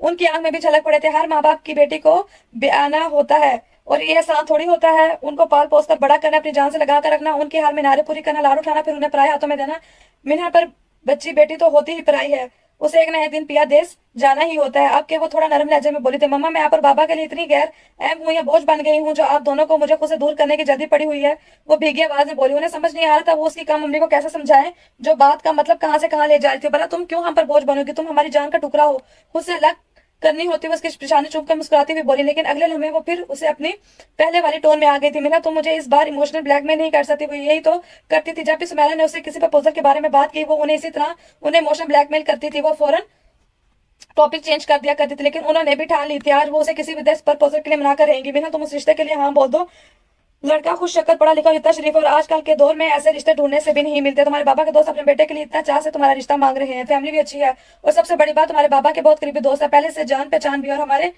S1: उनकी आंख में भी छलक पड़े थे। हर माँ बाप की बेटी को ब्याना होता है, और ये आसान थोड़ी होता है। उनको पाल पोस कर बड़ा करना, अपनी जान से लगा कर रखना, उनकी हार मीनारें पूरी करना, लाड़ उठाना, फिर उन्हें पराये हाथों में देना। मीनार पर बच्ची बेटी तो होती ही पराई है, उसे एक ना एक दिन पिया देश जाना ही होता है। अब के वो थोड़ा नरम लहजे में बोली थी, मम्मा मैं आप और बाबा के लिए इतनी गैर अहम हूँ या बोझ बन गई हूँ जो आप दोनों को मुझे खुद से दूर करने की जल्दी पड़ी हुई है? वो भीगी आवाज में बोली। उन्हें समझ नहीं आ रहा था वो उसकी कम उम्री को कैसे समझाए जो बात का मतलब कहाँ से कहाँ ले जा रही थी। भला तुम क्यों हम पर बोझ बनोगी? तुम हमारी जान का टुकड़ा हो। खुद से अलग करनी होती है। उसकी पेशानी चुप कर मुस्कुराती हुई बोली, लेकिन अगले लम्हे वो फिर उसे अपनी पहले वाली टोन में आ गई थी। मीना तुम मुझे इस बार इमोशनल ब्लैकमेल नहीं कर सकती। वो यही तो करती थी। जब भी सुमेरा ने उससे किसी प्रपोजल के बारे में बात की, वो उन्हें इसी तरह उन्हें इमोशनल ब्लैकमेल करती थी। वो फौरन टॉपिक चेंज कर दिया करती थी, लेकिन उन्होंने भी ठान ली थी आज वो उसे किसी भी प्रपोजल के लिए मना कर रहेंगी। मीना तुम उस रिश्ते के लिए हाँ बोल दो। लड़का खुश शक्कर पढ़ा लिखा और इतना शरीफ, और आजकल के दौर में ऐसे रिश्ते ढूंढने से भी नहीं मिलते। तुम्हारे बाबा के दोस्त अपने बेटे के लिए इतना चाह से तुम्हारा रिश्ता मांग रहे हैं। फैमिली भी अच्छी है, और सबसे बड़ी बात तुम्हारे बाबा के बहुत करीबी दोस्त है, पहले से जान पहचान भी। और हमारे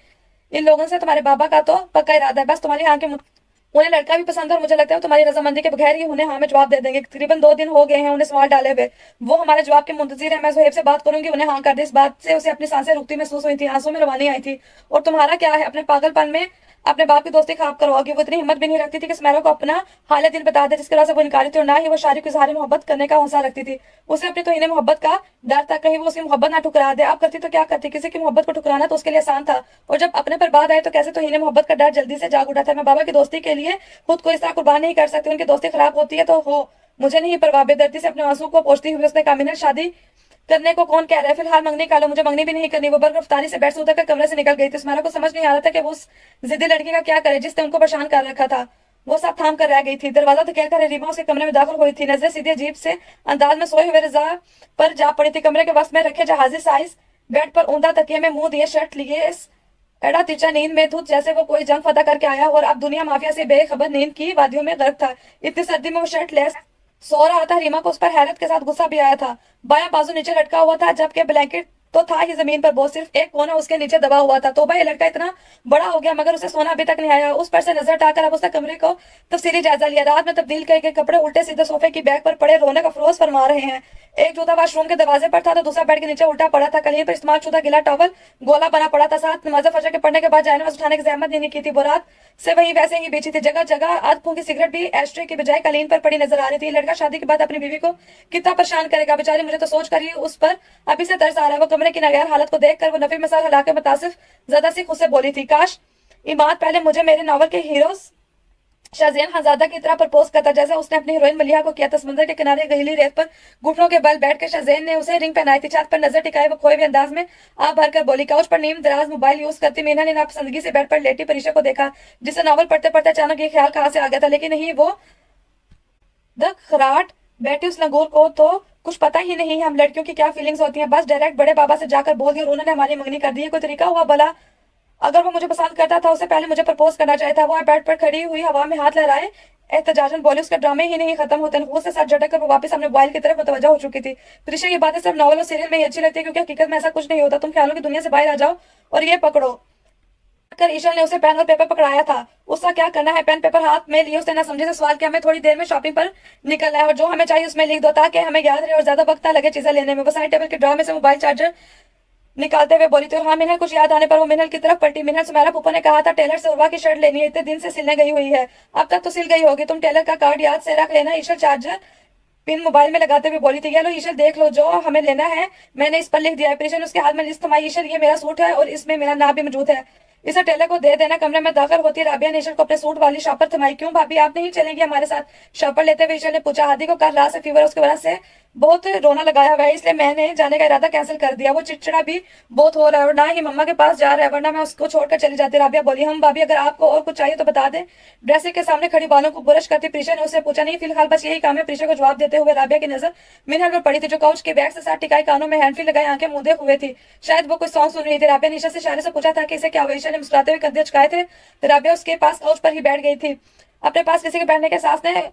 S1: इन लोगों से तुम्हारे बाबा का तो पक्का इरादा है, बस तुम्हारी हाँ के उन्हें लड़का भी पसंद है, और मुझे लगता है तुम्हारी रजामंदी के बगैर ही उन्हें हाँ में जवाब दे देंगे। तकरीबन 2 दिन हो गए हैं उन्हें सवाल डाले हुए। वो हमारे जवाब के मुंतजिर है। मैं सुहेब से बात करूंगी, उन्हें हाँ कर दे। इस बात से उसे अपनी सांसें रुकती महसूस हुई थी, आंसू में रवानी आई थी। और तुम्हारा क्या है? अपने पागलपन में अपने बाप की दोस्ती खराब करवाओगी। वो इतनी हिम्मत भी नहीं रखती थी कि स्मैरा को अपना हाल दिल बता दे, जिसके वजह से वो इनकारी थी, और ना ही वो शारी को इजहार मोहब्बत करने का हौसला रखती थी। उसे अपनी तो इन्हें मोहब्बत का डर था, कहीं वो उसकी मोहब्बत ना ठुकरा दे। अब करती तो क्या करती? किसी की मोहब्बत को ठुकराना तो उसके लिए आसान था, और जब अपने पर बात आए तो कैसे तो इन्हें मोहब्बत का डर जल्दी से जाग उठा था। मैं बाबा की दोस्ती के लिए खुद को इस तरह कुर्बान नहीं कर सकती। उनकी दोस्ती खराब होती है तो हो, मुझे नहीं परवाह। बेदर्दी से अपने आंसू को पोंछती हुई उसने कहा, मिनल शादी करने को कौन कह रहा है? फिलहाल मंगनी का लो, मुझे मंगनी भी नहीं करनी। वो गिरफ्तारी से बेड से उतर कर कमरे से निकल गई थी। सुमेरा को समझ नहीं आ रहा था कि वो उस जिद्दी लड़की का क्या करे जिसने उनको परेशान कर रखा था। वो सब थाम कर रह गई थी। दरवाजा धकेल कर रीमा उसके कमरे में दाखिल हुई थी। नजरें सीधे अजीब से अंदाज में सोए हुए रजा पर जा पड़ी थी। कमरे के वक्त में रखे जहाजी साइज बेड पर ऊंधा तकिए में मुंह दिए शर्ट लिए एड़ा तिरछा नींद में धुत जैसे वो कोई जंग फतह करके आया और अब दुनिया माफिया से बेखबर नींद की वादियों में गर्क था। इतनी सर्दी में वो शर्ट लेस सो रहा था। रीमा को उस पर हैरत के साथ गुस्सा भी आया था। बायां बाजू नीचे लटका हुआ था, जबकि ब्लैंकेट तो था ही जमीन पर, वो सिर्फ एक कोना उसके नीचे दबा हुआ था। तो भाई लड़का इतना बड़ा हो गया मगर उसे सोना अभी तक नहीं आया। उस पर से नजर हटाकर अब उसने कमरे को तफसीली जायजा लिया। रात में तब्दील करके कपड़े उल्टे सीधे सोफे की बैग पर पड़े रोने का फरोज फरमा रहे हैं। एक जूता वाशरूम के दरवाजे पर था तो दूसरा बेड के नीचे उल्टा पड़ा था। कलीन पर इस्तेमाल शुदा गिला टॉवल गोला बना पड़ा था। साथ नमाज फजर के पढ़ने के बाद जायनमाज उठाने की जहमत नहीं की थी। वो रात से वही वैसे ही बेची थी। जगह जगह आध फूंकी सिगरेट भी एस्ट्रे की बजाय कलीन पर पड़ी नजर आ रही थी। लड़का शादी के बाद अपनी बीवी को कितना परेशान करेगा बेचारी, मुझे तो सोच कर ही उस पर अभी से तरस आ रहा है। वो कमरे की नागैर हालत को देखकर वो नफी में सर हिला के मुतासिफ ज्यादा सी खुद से बोली थी, काश इमाद पहले मुझे मेरे नॉवल के हीरो शाहजेन खानजादा की तरह प्रपोज करता जैसा उसने अपनी हीरोइन मलिया को किया था। समंदर के किनारे गहली रेत पर घुटनों के बल बैठ कर शाहजेन ने उसे रिंग पहनाई थी। छत पर नजर टिकाए वो खोए हुए अंदाज में आ भर कर बोली। काउच पर नीम दराज मोबाइल यूज करती मीना ने नापसंदगी से बेड पर लेटी परीक्षा को देखा, जिसे नॉवल पढ़ते पढ़ते अचानक ये ख्याल कहाँ से आ गया था। लेकिन नहीं, वो द खराट बैठी उस लंगूर को तो कुछ पता ही नहीं है हम लड़कियों की क्या फीलिंग्स होती हैं। बस डायरेक्ट बड़े बाबा से जाकर बोल दिया और उन्होंने हमारी मंगनी कर दी है। कोई तरीका हुआ भला अगर वो मुझे पसंद करता था उसे पहले मुझे प्रपोज करना चाहिए था। वो बेड पर खड़ी हुई हवा में हाथ लहराए एहतजाजन बोली। उसके ड्रामे ही नहीं खत्म होते, नफूस से सर झटक कर वो वापस अपने मोबाइल की तरफ मुतवज्जा हो चुकी थी। प्रीशा ये बातें सिर्फ नॉवल और सीरियल में ही अच्छी लगती है, क्योंकि हकीकत में ऐसा कुछ नहीं होता। तुम ख्यालों की दुनिया से बाहर आ जाओ और ये पकड़ो कर ईशल ने उसे पेन और पेपर पकड़ाया था। उसका क्या करना है? पेन पेपर हाथ में लिए उसने ना समझे से सवाल किया। हमें थोड़ी देर में शॉपिंग पर निकलना है और जो हमें चाहिए उसमें लिख दो ताकि हमें याद रहे और ज्यादा वक्त ना लगे चीजें लेने में। वो साइड टेबल के ड्रॉर में से मोबाइल चार्जर निकालते हुए बोली थी। और हाँ मिनल, कुछ याद आने पर वो मिनल की तरफ पलटी। मिनल, सुमेरा फूफा ने कहा था टेलर से उर्वा की शर्ट लेनी है, इतने दिन से सिलने गई हुई है, अब तक तो सिल गई होगी। तुम टेलर का कार्ड याद से रख लेना। ईशल चार्जर पिन मोबाइल में लगाते हुए बोली थी। ये लो ईशल, देख लो जो हमें लेना है मैंने इस पर लिख दिया है। प्रीशा ने उसके हाथ में लिस्ट थमाई। ईशल, ये मेरा सूट है और इसमें मेरा नाम भी मौजूद है, इसे टेलर को दे देना। कमरे में दाखिल होती है राबिया ने ईशल को अपने सूट वाली शॉपर थमाई। क्यों भाभी, आप नहीं चलेंगी हमारे साथ? शॉपर लेते हुए ईशल ने पूछा। हादी को कल रात से फीवर, उसकी वजह से बहुत रोना लगाया हुआ है, इसलिए मैंने जाने का इरादा कैंसिल कर दिया। वो चिड़चिड़ा भी बहुत हो रहा है और ना ही मम्मा के पास जा रहा है, वरना मैं उसको छोड़कर चली जाती। राबिया बोली। हम भाभी, अगर आपको और कुछ चाहिए तो बता दें। ड्रेसिंग के सामने खड़ी बालों को ब्रश करती प्रीशा ने उससे पूछा। नहीं फिलहाल बस यही काम है। प्रीशा को जवाब देते हुए राबिया की नजर मिनहल पर पड़ी थी, जो काउच के बैग से साथ टिकाई कानों में हैंडफ्री लगाए आंखें मूंदे हुए थी। शायद वो कुछ सॉन्ग सुन रही थी। राबिया ने ईशा से इशारे से पूछा था कि इसे क्या हुआ। ईशा ने मुस्कुराते हुए कंधे झुकाए थे। राबिया उसके पास काउच पर ही बैठ गई थी। अपने पास किसी के बैठने के साहस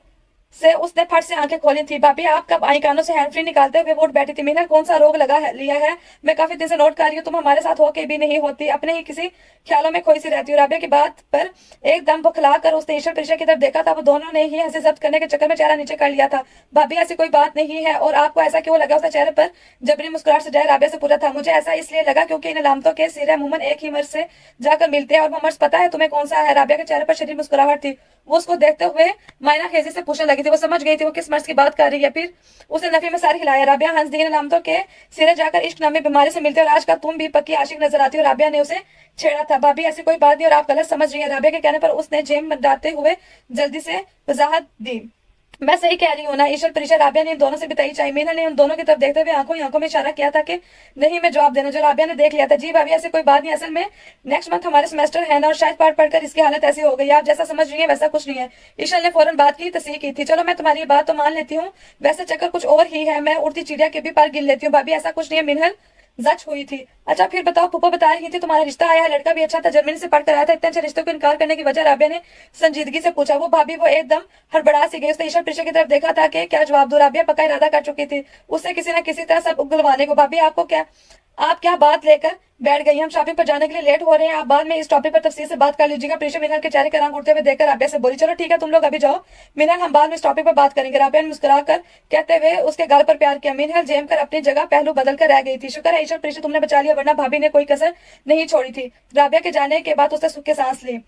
S1: से उसने फट से आंखें खोली थी। भाभी, आप कब आई? कानों से हैंड फ्री निकालते हुए वो उठ बैठी थी। मीना, कौन सा रोग लगा है लिया है? मैं काफी दिन से नोट कर रही हूँ, तुम हमारे साथ होके भी नहीं होती, अपने ही किसी ख्यालों में खोई सी रहती हो। राबिया की बात पर एकदम बौखला कर उसने ईशल प्रीशा की तरफ देखा था। वो दोनों ने ही हंसी जब्त करने के चक्कर में चेहरा नीचे कर लिया था। भाभी, ऐसी कोई बात नहीं है और आपको ऐसा क्यों लगा? उसने चेहरे पर जबरी मुस्कुराहट सजाए राबिया से पूछा था। मुझे ऐसा इसलिए लगा क्योंकि इन अलामतों के सिरे अमूमन एक ही मर्ज से जाकर मिलते हैं, और वो मर्ज पता है तुम्हें कौन सा है? राबिया के चेहरे पर शरीर मुस्कुराहट थी। वो उसको देखते हुए मायना खेजी से पूछने लगी थी। वो समझ गई थी वो किस मर्ज की बात कर रही है। फिर उसने नफी में सर हिलाया। राबिया, हंस दी। अलामतों के सिरे जाकर इश्क नामी बीमारी से मिलते हो और आज का तुम भी पक्की आशिक नजर आती हो। राबिया ने उसे छेड़ा था। भाभी, ऐसी कोई बात नहीं और आप गलत समझ रही हैं। राबिया के कहने पर उसने जेम बनाते हुए जल्दी से वजाहत दी। मैं सही कह रही हूँ ना? ईशल, प्रीशा, राबिया ने इन दोनों से बिताई चाहिए। मीना ने उन दोनों की तरफ देखते हुए आंखों ही आंखों में इशारा किया था कि नहीं में जवाब देना, जो राबिया ने देख लिया था। जी भाभी, ऐसी कोई बात नहीं, असल में नेक्स्ट मंथ हमारे सेमेस्टर है ना, और शायद पढ़ पढ़कर इसकी हालत ऐसी हो गई है, आप जैसा समझ रही है वैसा कुछ नहीं है। ईशल ने फौरन बात की तस्दीक की थी। चलो मैं तुम्हारी बात तो मान लेती हूँ, वैसे चक्कर कुछ और ही है, मैं उड़ती चिड़िया के भी पर गिन लेती हूँ। भाभी, ऐसा कुछ नहीं है। मिनहल जच हुई थी। अच्छा फिर बताओ, फूफा बता रही थी तुम्हारा रिश्ता आया है, लड़का भी अच्छा था, जर्मनी से पढ़कर आया था, इतने अच्छे रिश्तों को इनकार करने की वजह? राबिया ने संजीदगी से पूछा। वो भाभी, वो एकदम हड़बड़ा सी गई। उसने ईशा प्रीशा की तरफ देखा था कि क्या जवाब दो। राबिया पक्का इरादा कर चुकी थी उससे किसी न किसी तरह सब उगलवाने को। भाभी, आपको क्या, आप क्या बात लेकर बैठ गई? हम शॉपिंग पर जाने के लिए लेट हो रहे हैं, आप बाद में इस टॉपिक पर तफसील से बात कर लीजिएगा। प्रीशा मिनल के चेहरे के रंग उड़ते हुए देखकर राबिया से बोली। चलो ठीक है, तुम लोग अभी जाओ मिनल, हम बाद में इस टॉपिक पर बात करेंगे। राबिया ने मुस्कुरा कर कहते हुए उसके गाल पर प्यार किया। मिनल जेम कर अपनी जगह पहलू बदल कर रह गई थी। शुक्र है ईशा प्रीशा तुमने बचा लिया, वरना भाभी ने कोई कसर नहीं छोड़ी थी। राबिया के जाने के बाद उसने सुख के सांस ली।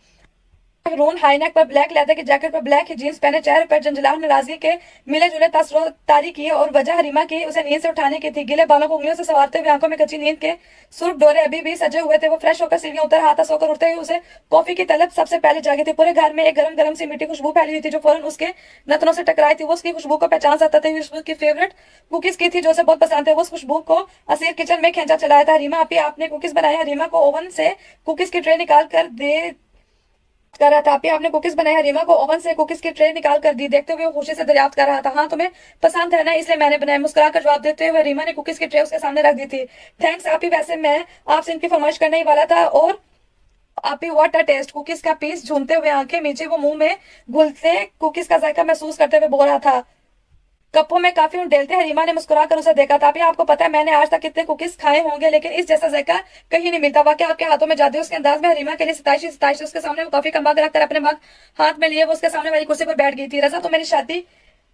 S1: मैरून हाईनेक पर ब्लैक लेदर की जैकेट पर ब्लैक जींस पहने, चेहरे पर झंझलाहट नाराजगी के मिले जुले तारी की, और वजह हरीमा की उसे नींद से उठाने की थी। गिले बालों को उंगलियों से सवारते हुए आंखों में कच्ची नींद के सुर्ख डोरे अभी भी सजे हुए थे। वो फ्रेश होकर सीढ़ियां उतर हाथा सोकर उठते हुए उसे कॉफी की तलब सबसे पहले जागी थी। पूरे घर में एक गरम गरम सी मीठी खुशबू फैली हुई थी जो फौरन उसके नथनों से टकराई थी। वो उसकी खुशबू को पहचान सकता था। उसकी फेवरेट कुकीज की थी जो उसे बहुत पसंद थे। वो उस खुशबू को असीर किचन में खींचा चलाया था। हरीमा, आपी आपने कुकीज बनाया? हरीमा को ओवन से कुकीज की ट्रे निकाल कर रहा था। आपी आपने कुकीज बनाया? रीमा को ओवन से कुकीज की ट्रे निकाल कर दी। देखते हुए वो खुशी से दरियाफ्त कर रहा था। हाँ, तुम्हें पसंद है ना, इसलिए मैंने बनाया। मुस्कुरा कर जवाब देते हुए रीमा ने कुकीज की ट्रे उसके सामने रख दी थी। थैंक्स आपी, वैसे मैं आपसे इनकी फरमाइश करने ही वाला था। और आपी, व्हाट अ टेस्ट! कुकीज का पीस झूमते हुए आंखें नीचे वो मुंह में घुलते कुकीज का जायका महसूस करते हुए बोल रहा था। कप्पों में काफी उंडेलते हरीमा ने मुस्कुरा कर उसे देखा था। अभी आपको पता है मैंने आज तक कितने कुकीज खाए होंगे, लेकिन इस जैसा जायका कहीं नहीं मिलता। वाकई आपके हाथों में जादू। उसके अंदाज में हरीमा के लिए सताइश उसके सामने वो काफी कम मग रखकर अपने मग हाथ में लिए वो उसके सामने वाली कुर्सी पर बैठ गई थी। रजा,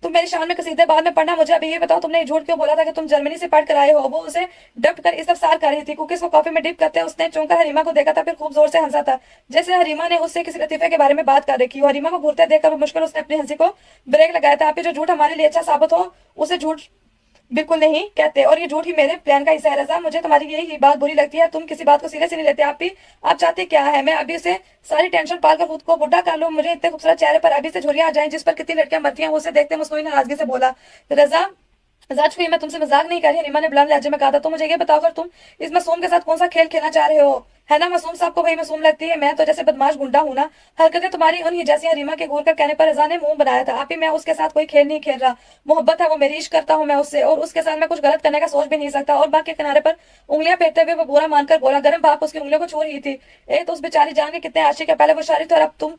S1: तुम मेरी शान में कसीदे बाद में पढ़ना। मुझे अभी ये बताओ, तुमने झूठ क्यों बोला था कि तुम जर्मनी से पढ़ कर आए हो? वो उसे डप कर इस्तफसार कर रही थी। कुकीज को कॉफी में डिप करते उसने चौंकर हरीमा को देखा था, फिर खूब जोर से हंसा था, जैसे हरीमा ने उससे किसी लतीफे के बारे में बात कर रखी हो। हरीमा को घूरते देखकर वो मुश्किल उसने अपनी हंसी को ब्रेक लगाया था। आप जो झूठ हमारे लिए अच्छा साबित हो उसे झूठ बिल्कुल नहीं कहते, और ये झूठ ही मेरे प्लान का हिस्सा है। रजा, मुझे तुम्हारी यही बात बुरी लगती है, तुम किसी बात को सीरियस नहीं लेते। आप चाहते क्या है? मैं अभी से सारी टेंशन पालकर खुद को बुढ़ा कर लूं? मुझे इतने खूबसूरत चेहरे पर अभी से झुर्रियां आ जाएं जिस पर कितनी लड़कियां मरती हैं? वो उसे देखते मुस्कुराई नाराजगी से बोला। रजा, मजाक हुई, मैं तुमसे मजाक नहीं कर रही। रीमा ने बुलंद लहजे में कहा था। तो मुझे ये बताओ, अगर तुम इस मासूम के साथ कौन सा खेल खेलना चाह रहे हो? है ना, मासूम साहब को वही मासूम लगती है, मैं तो जैसे बदमाश गुंडा हूं ना। हरकतें तुम्हारी उन्हीं जैसी हैं। रीमा के घूर कर कहने पर रजा ने मुंह बनाया था। आप ही, मैं उसके साथ कोई खेल नहीं खेल रहा, मोहब्बत है, वो मेरी, इश्क करता हूँ मैं उससे, और उसके साथ मैं कुछ गलत करने का सोच भी नहीं सकता। और बात के किनारे पर उंगलियां फेरते हुए वो बुरा मानकर बोला। गर्म भाप उसकी उंगलियों को छू रही थी। एक तो उस बेचारी जान के कितने आशिक है, पहले वो शारी थी और अब तुम।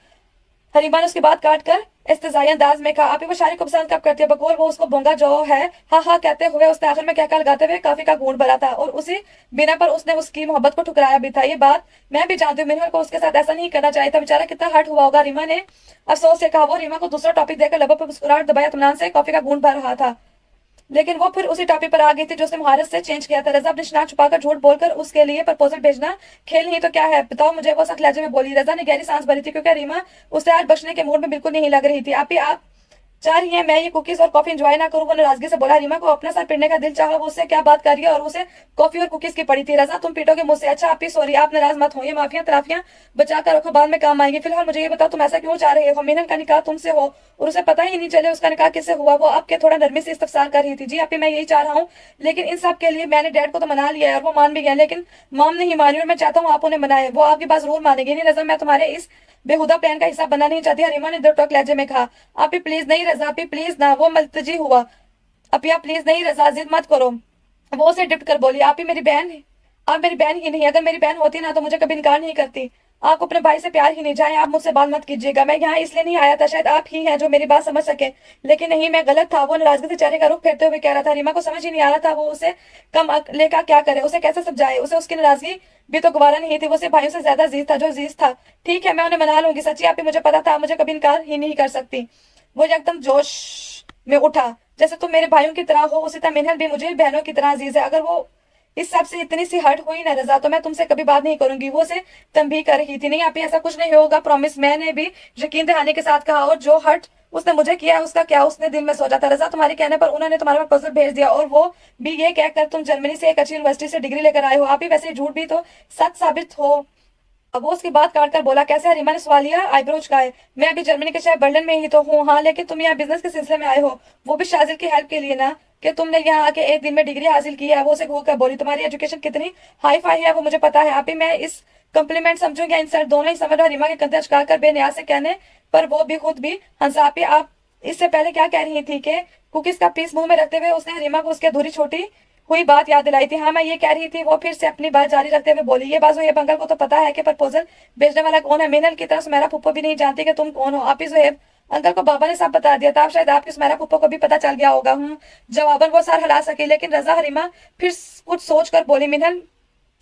S1: हरीमा ने उसकी बात काट कर इस्तेज़ाई अंदाज में कहा। आप ही, वो शारी को पसंद कब करती है बकौल वो उसको बोंगा जो है। हाँ हाँ कहते हुए उसने आखिर में कहकर लगाते हुए काफी का घूंट भरा था, और उसी बिना पर उसने उसकी मोहब्बत को ठुकराया भी था। ये बात मैं भी जानती हूँ, मिनहल को उसके साथ ऐसा नहीं करना चाहिए था। बेचारा कितना हर्ट हुआ होगा। रीमा ने अफसोस से कहा। वो रीमा को दूसरा टॉपिक देकर लबों पर मुस्कुराहट दबाया इत्मीनान से कॉफी का घूंट भर रहा था, लेकिन वो फिर उसी टॉपिक पर आ गई थी जो उसने महारत से चेंज किया था। रजा अपनी शिनाख्त छुपाकर झूठ बोलकर उसके लिए प्रपोजल भेजना खेल नहीं तो क्या है, बताओ मुझे, वो सख्त लहजे में बोली। रजा ने गहरी सांस भरी थी, क्योंकि रीमा उससे आज बचने के मूड में बिल्कुल नहीं लग रही थी। आप ही, आप चाह रही है मैं ये कुकीज और कॉफी एंजॉय ना करूं? वो नाराजगी से बोला। रीमा को अपना सर पीटने का दिल चाहा, वो उससे क्या बात कर रही है, और उसे कॉफी और कुकीज की पड़ी थी। रजा, तुम पीटोगे मुझसे? अच्छा आप ही, सॉरी, आप नाराज मत हो, ये माफिया तराफियां बचा कर रखो, बाद में काम आएंगी। फिलहाल मुझे ये बताओ, तुम ऐसा क्यों चाह रही हो? मीनल का निकाह तुमसे हो और उसे पता ही नहीं चले उसका निकाह किससे हुआ। वो आपके थोड़ा नरमी से इस्तफसार कर रही थी। जी आप ही, मैं यही चाह रहा हूँ, लेकिन इन सब के लिए मैंने डैड को तो मना लिया है और वो मान भी गया, लेकिन मॉम नहीं मानी, और मैं चाहता हूँ आप उन्हें मनाए। वो आपकी बात जरूर मानेगी। नहीं रजा, मैं तुम्हारे इस बेहुदा प्लान का हिस्सा बनना नहीं चाहती, हरीमा ने दो टोक लहजे में कहा। आप ही प्लीज नहीं रजा, आप ही प्लीज ना, वो मल्तजी हुआ। अपिया प्लीज नहीं रजा, जिद मत करो। वो उसे डिप्ट कर बोली। आप ही मेरी बहन है, आप मेरी बहन ही नहीं, अगर मेरी बहन होती ना तो मुझे कभी इनकार नहीं करती। आपको अपने भाई से प्यार ही नहीं, चाहे आप मुझसे बात मत कीजिएगा। मैं यहाँ इसलिए नहीं आया था, शायद आप ही हैं जो मेरी बात समझ सके, लेकिन नहीं, मैं गलत था। वो नाराजगी से चेहरे का रुख फेरते हुए कह रहा था। रीमा को समझ ही नहीं आ रहा था वो उसे कम अक्ल का क्या करे, उसे कैसे समझाए। उसे उसकी नाराजगी भी तो गवारा नहीं थी, वो सिर्फ भाइयों से ज्यादा अजीज था जो अजीज था। ठीक है, मैं उन्हें मना लूंगी, सच्ची आप ही, मुझे पता था, मुझे कभी इनकार ही नहीं कर सकती। वो एकदम जोश में उठा। जैसे तुम मेरे भाइयों की तरह हो, उसी तरह मिनहल भी मुझे बहनों की तरह अजीज है। अगर वो इस सब से इतनी सी हर्ट हुई ना रजा, तो मैं तुमसे कभी बात नहीं करूंगी। वो उसे तंबीह कर रही थी। नहीं आप ही, ऐसा कुछ नहीं होगा, प्रॉमिस। मैंने भी यकीन दहाने के साथ कहा, और जो हर्ट उसने मुझे किया है उसका क्या उसने दिल में सोचा था। रजा, तुम्हारे कहने पर उन्होंने तुम्हारा प्रपोजल भेज दिया, और वो भी ये कहकर तुम जर्मनी से एक अच्छी यूनिवर्सिटी से डिग्री लेकर आए हो। आप ही वैसे झूठ भी तो सच साबित हो। अब वो उसकी बात काट कर बोला। कैसे? हरीमा ने सवाल लिया, आईब्रो उचकाए। मैं अभी जर्मनी के शहर बर्लिन में ही तो हूँ। हाँ, लेकिन तुम यहाँ बिजनेस के सिलसिले में आए हो, वो भी शाजिल की हेल्प के लिए ना, कि तुमने यहाँ आके एक दिन में डिग्री हासिल की है। वो उसे घूर कर बोली। तुम्हारी एजुकेशन कितनी हाई फाई है वो मुझे पता है। आप ही, मैं इस कम्प्लीमेंट समझूं या इंसल्ट, दोनों ही समझ लो। हरीमा के कंधे अचका कर बेनियाज से कहने पर वो भी खुद भी हंसा। आप ही, आप इससे पहले क्या कह रही थी? कि कुकीज का पीस मुंह में रखते हुए उसने हरीमा को उसकी अधूरी छोटी हुई बात याद दिलाई थी। हाँ, मैं ये कह रही थी। वो फिर से अपनी बात जारी रखते हुए बोली। ये बाजू, ये बंगल को तो पता है कि प्रपोजल भेजने वाला कौन है। मिनल की तरह सुमेरा फुप्पो भी नहीं जानती कि तुम कौन हो। आप ही जुहेब अंकल को बाबा ने सब बता दिया था। शायद आपकी सुमेरा फुप्पो को भी पता चल गया होगा। जवाबन वो सर हिला सकी, लेकिन रजा हरीमा फिर कुछ सोच कर बोली। मिनल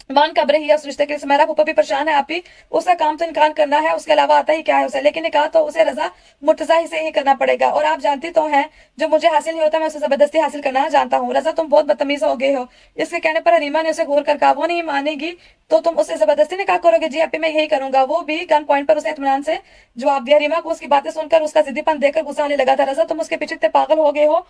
S1: मान कब रही है उस रिश्ते के लिए? मेरा फूफा भी परेशान है। आप ही, उसका काम तो इनकार करना है, उसके अलावा आता ही क्या है उसे। लेकिन निकाह तो उसे रजा मुर्तजा ही से ही करना पड़ेगा, और आप जानती तो हैं जो मुझे हासिल नहीं होता मैं उसे जबरदस्ती हासिल करना जानता हूँ। रजा, तुम बहुत बदतमीज हो गए हो। इसके कहने पर हरीमा ने उसे घूर कर कहा। वो नहीं मानेगी तो तुम उसे जबरदस्ती निकाह करोगे? जी आप ही, मैं यही करूंगा। वो भी गन पॉइंट पर उसे इत्मीनान से जवाब दिया। रीमा को उसकी बातें सुनकर उसका जिद्दीपन देखकर गुस्सा आने लगा था। रजा, तुम उसके पीछे इतने पागल हो गए हो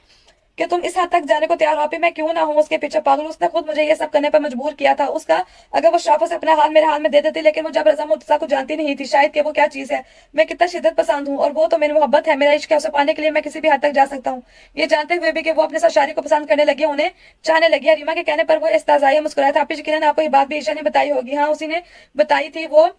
S1: कि तुम इस हद तक जाने को तैयार हो? आप ही, मैं क्यों ना हूँ उसके पीछे पागल। उसने खुद मुझे ये सब करने पर मजबूर किया था। उसका अगर वो शराफत से अपना हाल मेरे हाल में दे देती, लेकिन वो जब रजा मुर्तजा को जानती नहीं थी शायद कि वो क्या चीज है, मैं कितना शिद्दत पसंद हूँ, और वो तो मेरी मोहब्बत है, मेरा इश्क है। उसे पाने के लिए मैं किसी भी हद तक जा सकता हूँ। ये जानते हुए भी कि वो अपने साथ शारी को पसंद करने लगी, उन्हें चाहने लगी। रीमा के कहने पर वो इस्ताज़ाया मुस्कुराया था। आप ही, यकीनन आपको ये बात भी ईशा ने बताई होगी। हाँ, उसी ने बताई थी। वो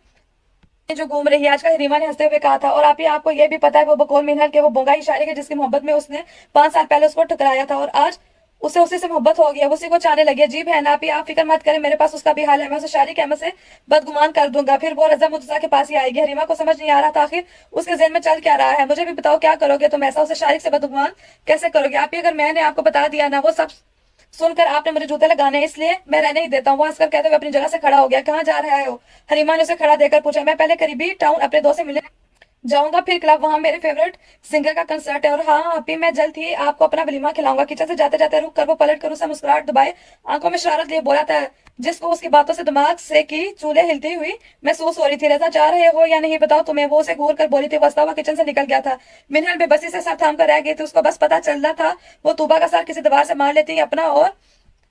S1: जो घूम रही है आजकल, रीमा ने हंसते हुए कहा था। और आप ही, आपको ये भी पता है वो बकौल मिनहल के वो बोंगा इशारे के जिसकी मोहब्बत में उसने 5 साल पहले उसको ठुकराया था, और आज उसे उसी से मोहब्बत हो गया, उसी को चाहने लगी। अजीब है ना? आप ही, आप फिक्र मत करें, मेरे पास उसका भी हाल है। मैं उसे शारी कहमत से बदगुमान कर दूंगा, फिर वो रजा मुर्तजा के पास ही आएगी। हरीमा को समझ नहीं आ रहा था आखिर उसके ज़हन में चल क्या रहा है। मुझे भी बताओ क्या करोगे तुम ऐसा? उसे शारी से बदगुमान कैसे करोगे? आप ही, अगर मैंने आपको बता दिया ना, वो सब सुनकर आपने मुझे जूते लगाने, इसलिए मैं रहने ही देता हूँ। वो हंसकर कहते हुए अपनी जगह से खड़ा हो गया। कहाँ जा रहा हो? हरीमा ने उसे खड़ा देकर पूछा। मैं पहले करीबी टाउन अपने दोस्त से मिले जाऊंगा, फिर क्लब, वहां मेरे फेवरेट सिंगर का कंसर्ट है। और हाँ अभी, मैं जल्द ही आपको अपना वलीमा खिलाऊंगा। किचन से जाते जाते रुक कर वो पलट कर उसे मुस्कुराहट दबाए आंखों में शरारत लिए बोला था, जिसको उसकी बातों से दिमाग से की चूल्हे हिलती हुई महसूस हो रही थी। रजा, जा रहे हो या नहीं बताओ तुम्हें? वो उसे घूर कर बोली थी। वस्ता हुआ किचन से निकल गया था। मिनहल बेबसी से सर थाम कर रह गई थी। उसको बस पता चल रहा था वो तूबा का सर किसी दीवार से मार लेती अपना, और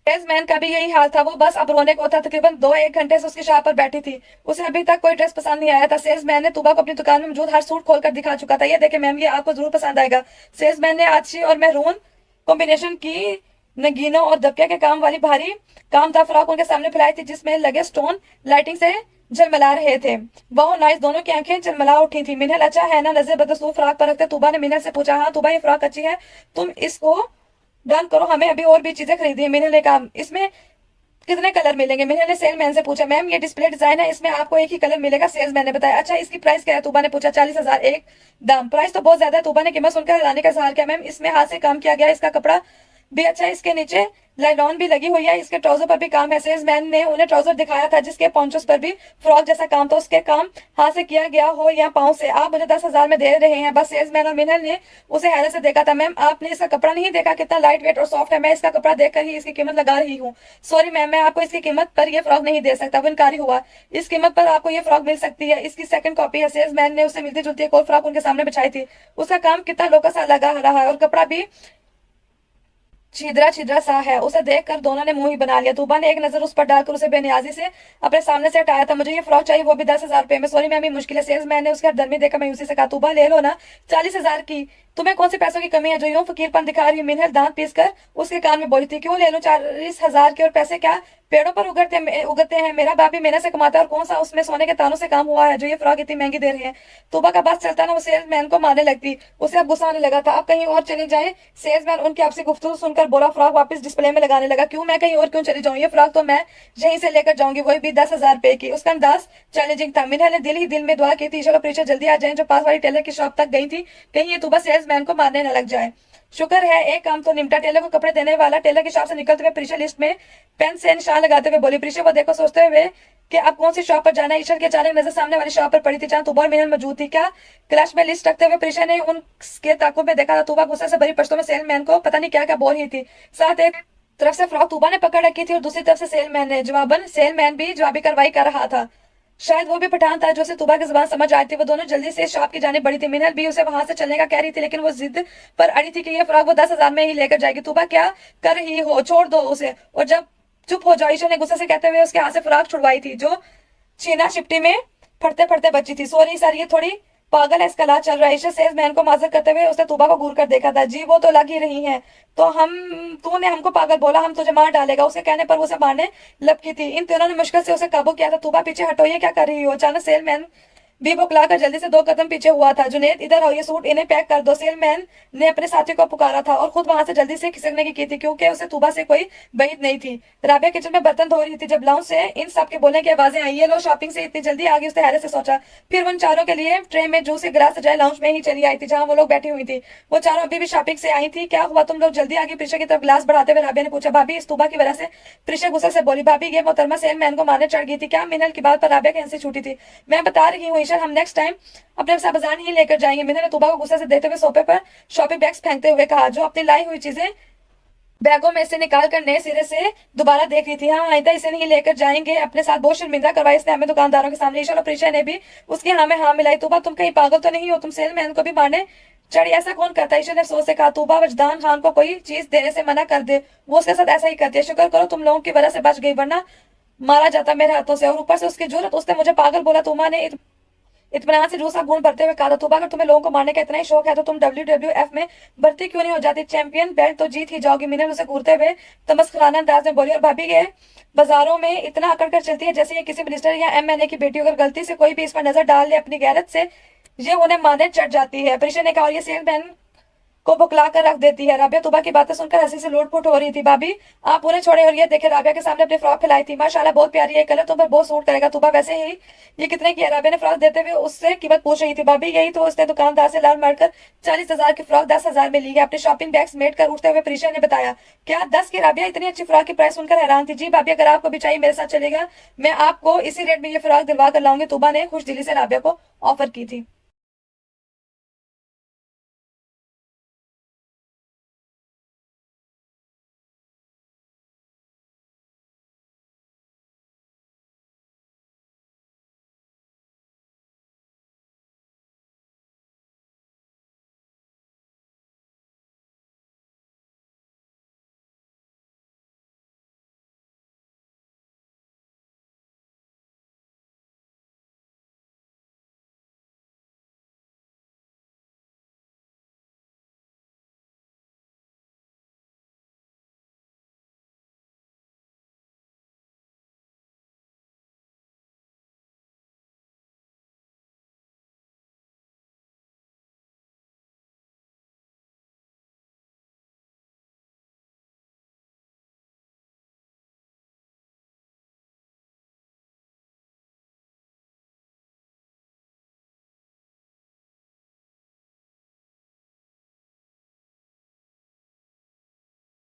S1: सेल्समैन का भी यही हाल था। वो बस अब रोने को था। तकरीबन 2-1 घंटे से उसकी शॉप पर बैठी थी। उसे अभी तक कोई ड्रेस पसंद नहीं आया था। सेल्समैन ने तूबा को अपनी दुकान में मौजूद हर सूट खोलकर दिखा चुका था। ये देखे मैम, ये आपको जरूर पसंद आएगा। सेल्समैन ने अच्छी और मैरून कॉम्बिनेशन की नगीनों और दबके के काम वाली भारी कामदार फ्रॉक उनके सामने फैलाई थी, जिसमें लगे स्टोन लाइटिंग से झलमला रहे थे। वाह नाइस, दोनों की आंखें झलमला उठी थी। मिनहल अच्छा है ना, नजर बदस वो फ्रॉक पर रखते। तूबा ने मिनहल से पूछा, हाँ तूबा ये फ्रॉक अच्छी है, तुम इसको डन करो, हमें अभी और भी चीजें खरीदी है। मिनहल ने कहा, इसमें कितने कलर मिलेंगे? मिनहल ने सेलमैन से पूछा। मैम ये डिस्प्ले डिजाइन है, इसमें आपको एक ही कलर मिलेगा, सेल्समैन ने बताया। अच्छा इसकी प्राइस क्या है? तूबा ने पूछा। 40,000 एक दाम। प्राइस तो बहुत ज्यादा है। तूबा ने कीमत सुनकर हैरानी का इजहार किया। मैम इसमें हाथ से काम किया गया, इसका कपड़ा भी अच्छा है, इसके नीचे लाइलॉन भी लगी हुई है, इसके ट्राउजर पर भी काम है। सेल्समैन ने उन्हें ट्राउजर दिखाया था जिसके पॉन्चोस पर भी फ्रॉक जैसा काम था। उसके काम हाथ से किया गया हो या पाँव से। आप मुझे 10,000 में दे रहे हैं? बस सेल्समैन और मिनहल ने उसे हैरत से देखा था। मैम आपने इसका कपड़ा नहीं देखा, कितना लाइट वेट और सॉफ्ट है? मैं इसका कपड़ा देखकर ही इसकी कीमत लगा रही हूँ। सॉरी मैम, मैं आपको इसकी कीमत पर यह फ्रॉक नहीं दे सकता। वो इनकारी हुआ। इस कीमत पर आपको ये फ्रॉक मिल सकती है, इसकी सेकंड कॉपी है। सेल्समैन ने उससे मिलती जुलती एक और फ्रॉक उनके सामने बिछाई थी। उसका काम कितना लोका सा लगा रहा है और कपड़ा भी छिदरा छिदरा सा है। उसे देखकर दोनों ने मुंह ही बना लिया। तूबा ने एक नजर उस पर डालकर उसे बेनियाजी से अपने सामने से हटाया था। मुझे ये फ्रॉक चाहिए, वो भी 10,000 रुपए में। सॉरी मैम ये मुश्किल है। सेल्समैन ने उसके हरदर्मी देखकर मायूसी से कहा। तूबा ले लो ना, 40,000 की। तुम्हें कौन से पैसों की कमी है जो यूं फकीरपन दिखा रही है? मिनहल दांत पीस कर उसके कान में बोली थी। क्यों ले लूं 40,000 के? और पैसे क्या पेड़ों पर उगते हैं? मेरा बाप भी मेहनत से कमाता है, और कौन सा उसमें सोने के तानों से काम हुआ है जो ये फ्रॉक इतनी महंगी दे रहे हैं? तूबा का बात चलता ना वो सेल्समैन को मारने लगती। उसे अब गुस्सा आने लगा था। अब कहीं और चली जाए? सेल्समैन उनकी आपसी गुफ्तगू सुनकर बोला। फ्रॉक वापस डिस्प्ले में लगाने लगा। क्यों, मैं कहीं और क्यों चली जाऊं? ये फ्रॉक तो मैं यहीं से लेकर जाऊंगी, वही भी 10,000 रुपए की। उसका अंदाज चैलेंजिंग था। मिनहल ने दिल ही दिल में दुआ की थी, ईश्वर का परीक्षा जल्दी आ जाए जो पास वाली टेलर की शॉप तक गई थी, कहीं ये तूबा सेल्समैन को मारने न लग जाए। शुक्र है एक काम तो निपटा। टेलर को कपड़े देने वाला टेलर की शॉप से निकलते हुए प्रीशा लिस्ट में पेन से निशान लगाते हुए बोली। प्रीशा को देखो सोचते हुए कि अब कौन सी शॉप पर जाना है। ईशर की अचानक नजर सामने वाली शॉप पर पड़ी थी जहां तूबा और मिनहल मौजूद थी। क्या क्लच में लिस्ट रखते हुए प्रीशा ने उनके ताकुब में देखा था। तूबा गुस्से से भरी पश्तों में सेलमैन को पता नहीं क्या क्या बोल रही थी। साथ एक तरफ से फ्रॉक तूबा ने पकड़ रखी थी और दूसरी तरफ से सेलमैन भी जवाबी कार्रवाई कर रहा था। शायद वो भी पठान था जो उसे तूबा की जुबान समझ आई थी। वो दोनों जल्दी से शॉप की जाने बढ़ी थी। मिनहल भी उसे वहां से चलने का कह रही थी, लेकिन वो जिद पर अड़ी थी कि ये फ्रॉक वो 10,000 में ही लेकर जाएगी। तूबा क्या कर रही हो, छोड़ दो उसे। और जब चुप हो जाओ, ईशा ने गुस्से से कहते हुए उसके हाथ से फ्रॉक छुड़वाई थी जो चीना शिफ्टी में फटते फटते बची थी। सॉरी सर, ये थोड़ी पागल है, इसका इलाज चल रहा है। ईशा सेल्समैन को माजर करते हुए उसने तूबा को घूर कर देखा था। जी वो तो लग ही रही है, तो हम तूने हमको पागल बोला, हम तुझे मार डालेगा। उसके कहने पर वो उसे मारने लपकी थी। इन तीनों ने मुश्किल से उसे काबू किया था। तूबा पीछे हटो, ये क्या कर रही हो? अचानक सेलमैन भी बुकलाकर जल्दी से 2 कदम पीछे हुआ था। जुनेद इधर आओ, ये सूट इन्हें पैक कर दो। सेलमैन ने अपने साथी को पुकारा था और खुद वहां से जल्दी से खिसकने की थी क्योंकि उसे तूबा से कोई बहीद नहीं थी। राबिया किचन में बर्तन धो रही थी जब लाउंज से इन सब के बोलने की आवाजें आई। ये लोग शॉपिंग से इतनी जल्दी आ गई, उसने हैरत से सोचा। फिर उन चारों के लिए ट्रे में जूस के गिलास सजाए लाउंज में ही चली आई थी जहां वो लोग बैठी हुई थी। वो चारों अभी भी शॉपिंग से आई थी। क्या हुआ, तुम लोग जल्दी आ गई? प्रीशा की तरफ गिलास बढ़ाते हुए राबिया ने पूछा। भाभी इस तूबा की वजह से। प्रीशा गुस्से से बोली। भाभी ये मोहतरमा सेलमैन को मारने चढ़ गई थी क्या? मिनहल की बात पर राबिया की हंसी छूटी थी। मैं बता रही हूँ ईशर, हम नेक्स्ट टाइम अपने साथ बाजार नहीं लेकर जाएंगे। मिनहल ने तूबा को गुस्से से देखते हुए सोफे पर शॉपिंग बैग्स फेंकते हुए कहा जो अपनी लाई हुई चीजें बैगों में से निकाल कर नए सिरे से दोबारा देख रही थी। हाँ आइंदा इसे नहीं लेकर जाएंगे, अपने साथ बहुत शर्मिंदा करवाई इसने हमें दुकानदारों के सामने। ईशा और प्रीशा ने भी उसकी हाँ में हाँ मिलाई। तूबा तुम कहीं पागल तो नहीं हो? तुम सेलमैन को भी मारने चढ़ी? ऐसा कौन करता है? ईशा ने अफसोस से कहा। तूबा वजदान खान को कोई चीज देने से मना कर दे, वो उसके साथ ऐसा ही करती है। शुक्र करो तुम लोगों की वजह से बच गई, वरना मारा जाता मेरे हाथों से। और ऊपर से उसकी जरूरत, उसने मुझे पागल बोला। तुमा ने इत्मीनान से दूसरा गुण भरते हुए कहा। तूबा अगर तुम्हें लोगों को मारने का इतना ही शौक है तो तुम WWF में भर्ती क्यों नहीं हो जाती? चैंपियन बेल्ट तो जीत ही जाओगी। मिनल उसे घूरते हुए तमस्खराना अंदाज में बोली। और भाभी ये बाजारों में इतना अकड़ कर चलती है जैसे ये किसी मिनिस्टर या MNA की बेटी। अगर गलती से कोई भी इस पर नजर डाल ले अपनी गैरत से, ये उन्हें मारने चढ़ जाती है। प्रीशा ने कहा। और ये सेलमैन को बुकला कर रख देती है। राबिया तूबा की बातें सुनकर हंसी से लोटपोट हो रही थी। भाभी आप उन्हें छोड़े। और ये देखे राबिया के सामने अपनी फ्रॉक फैलाई थी। माशाल्लाह बहुत प्यारी है, कलर तुम पर बहुत सूट करेगा। तूबा वैसे ही ये कितने की है? राबिया ने फ्रॉक देते हुए उससे कीमत पूछ रही थी। भाभी यही तो। उसने दुकानदार से लाल मारकर 40,000 की फ्रॉक 10,000 में ली है। अपने शॉपिंग बैग्स मेट कर उठते हुए प्रीशा ने बताया। क्या 10 की? राबिया इतनी अच्छी फ्रॉक की प्राइस सुनकर हैरान थी। जी भाभी अगर आपको भी चाहिए मेरे साथ चलेगा, मैं आपको इसी रेट में ये फ्रॉक दिलवा कर लाऊंगी। तूबा ने खुश दिली से राबिया को ऑफर की थी।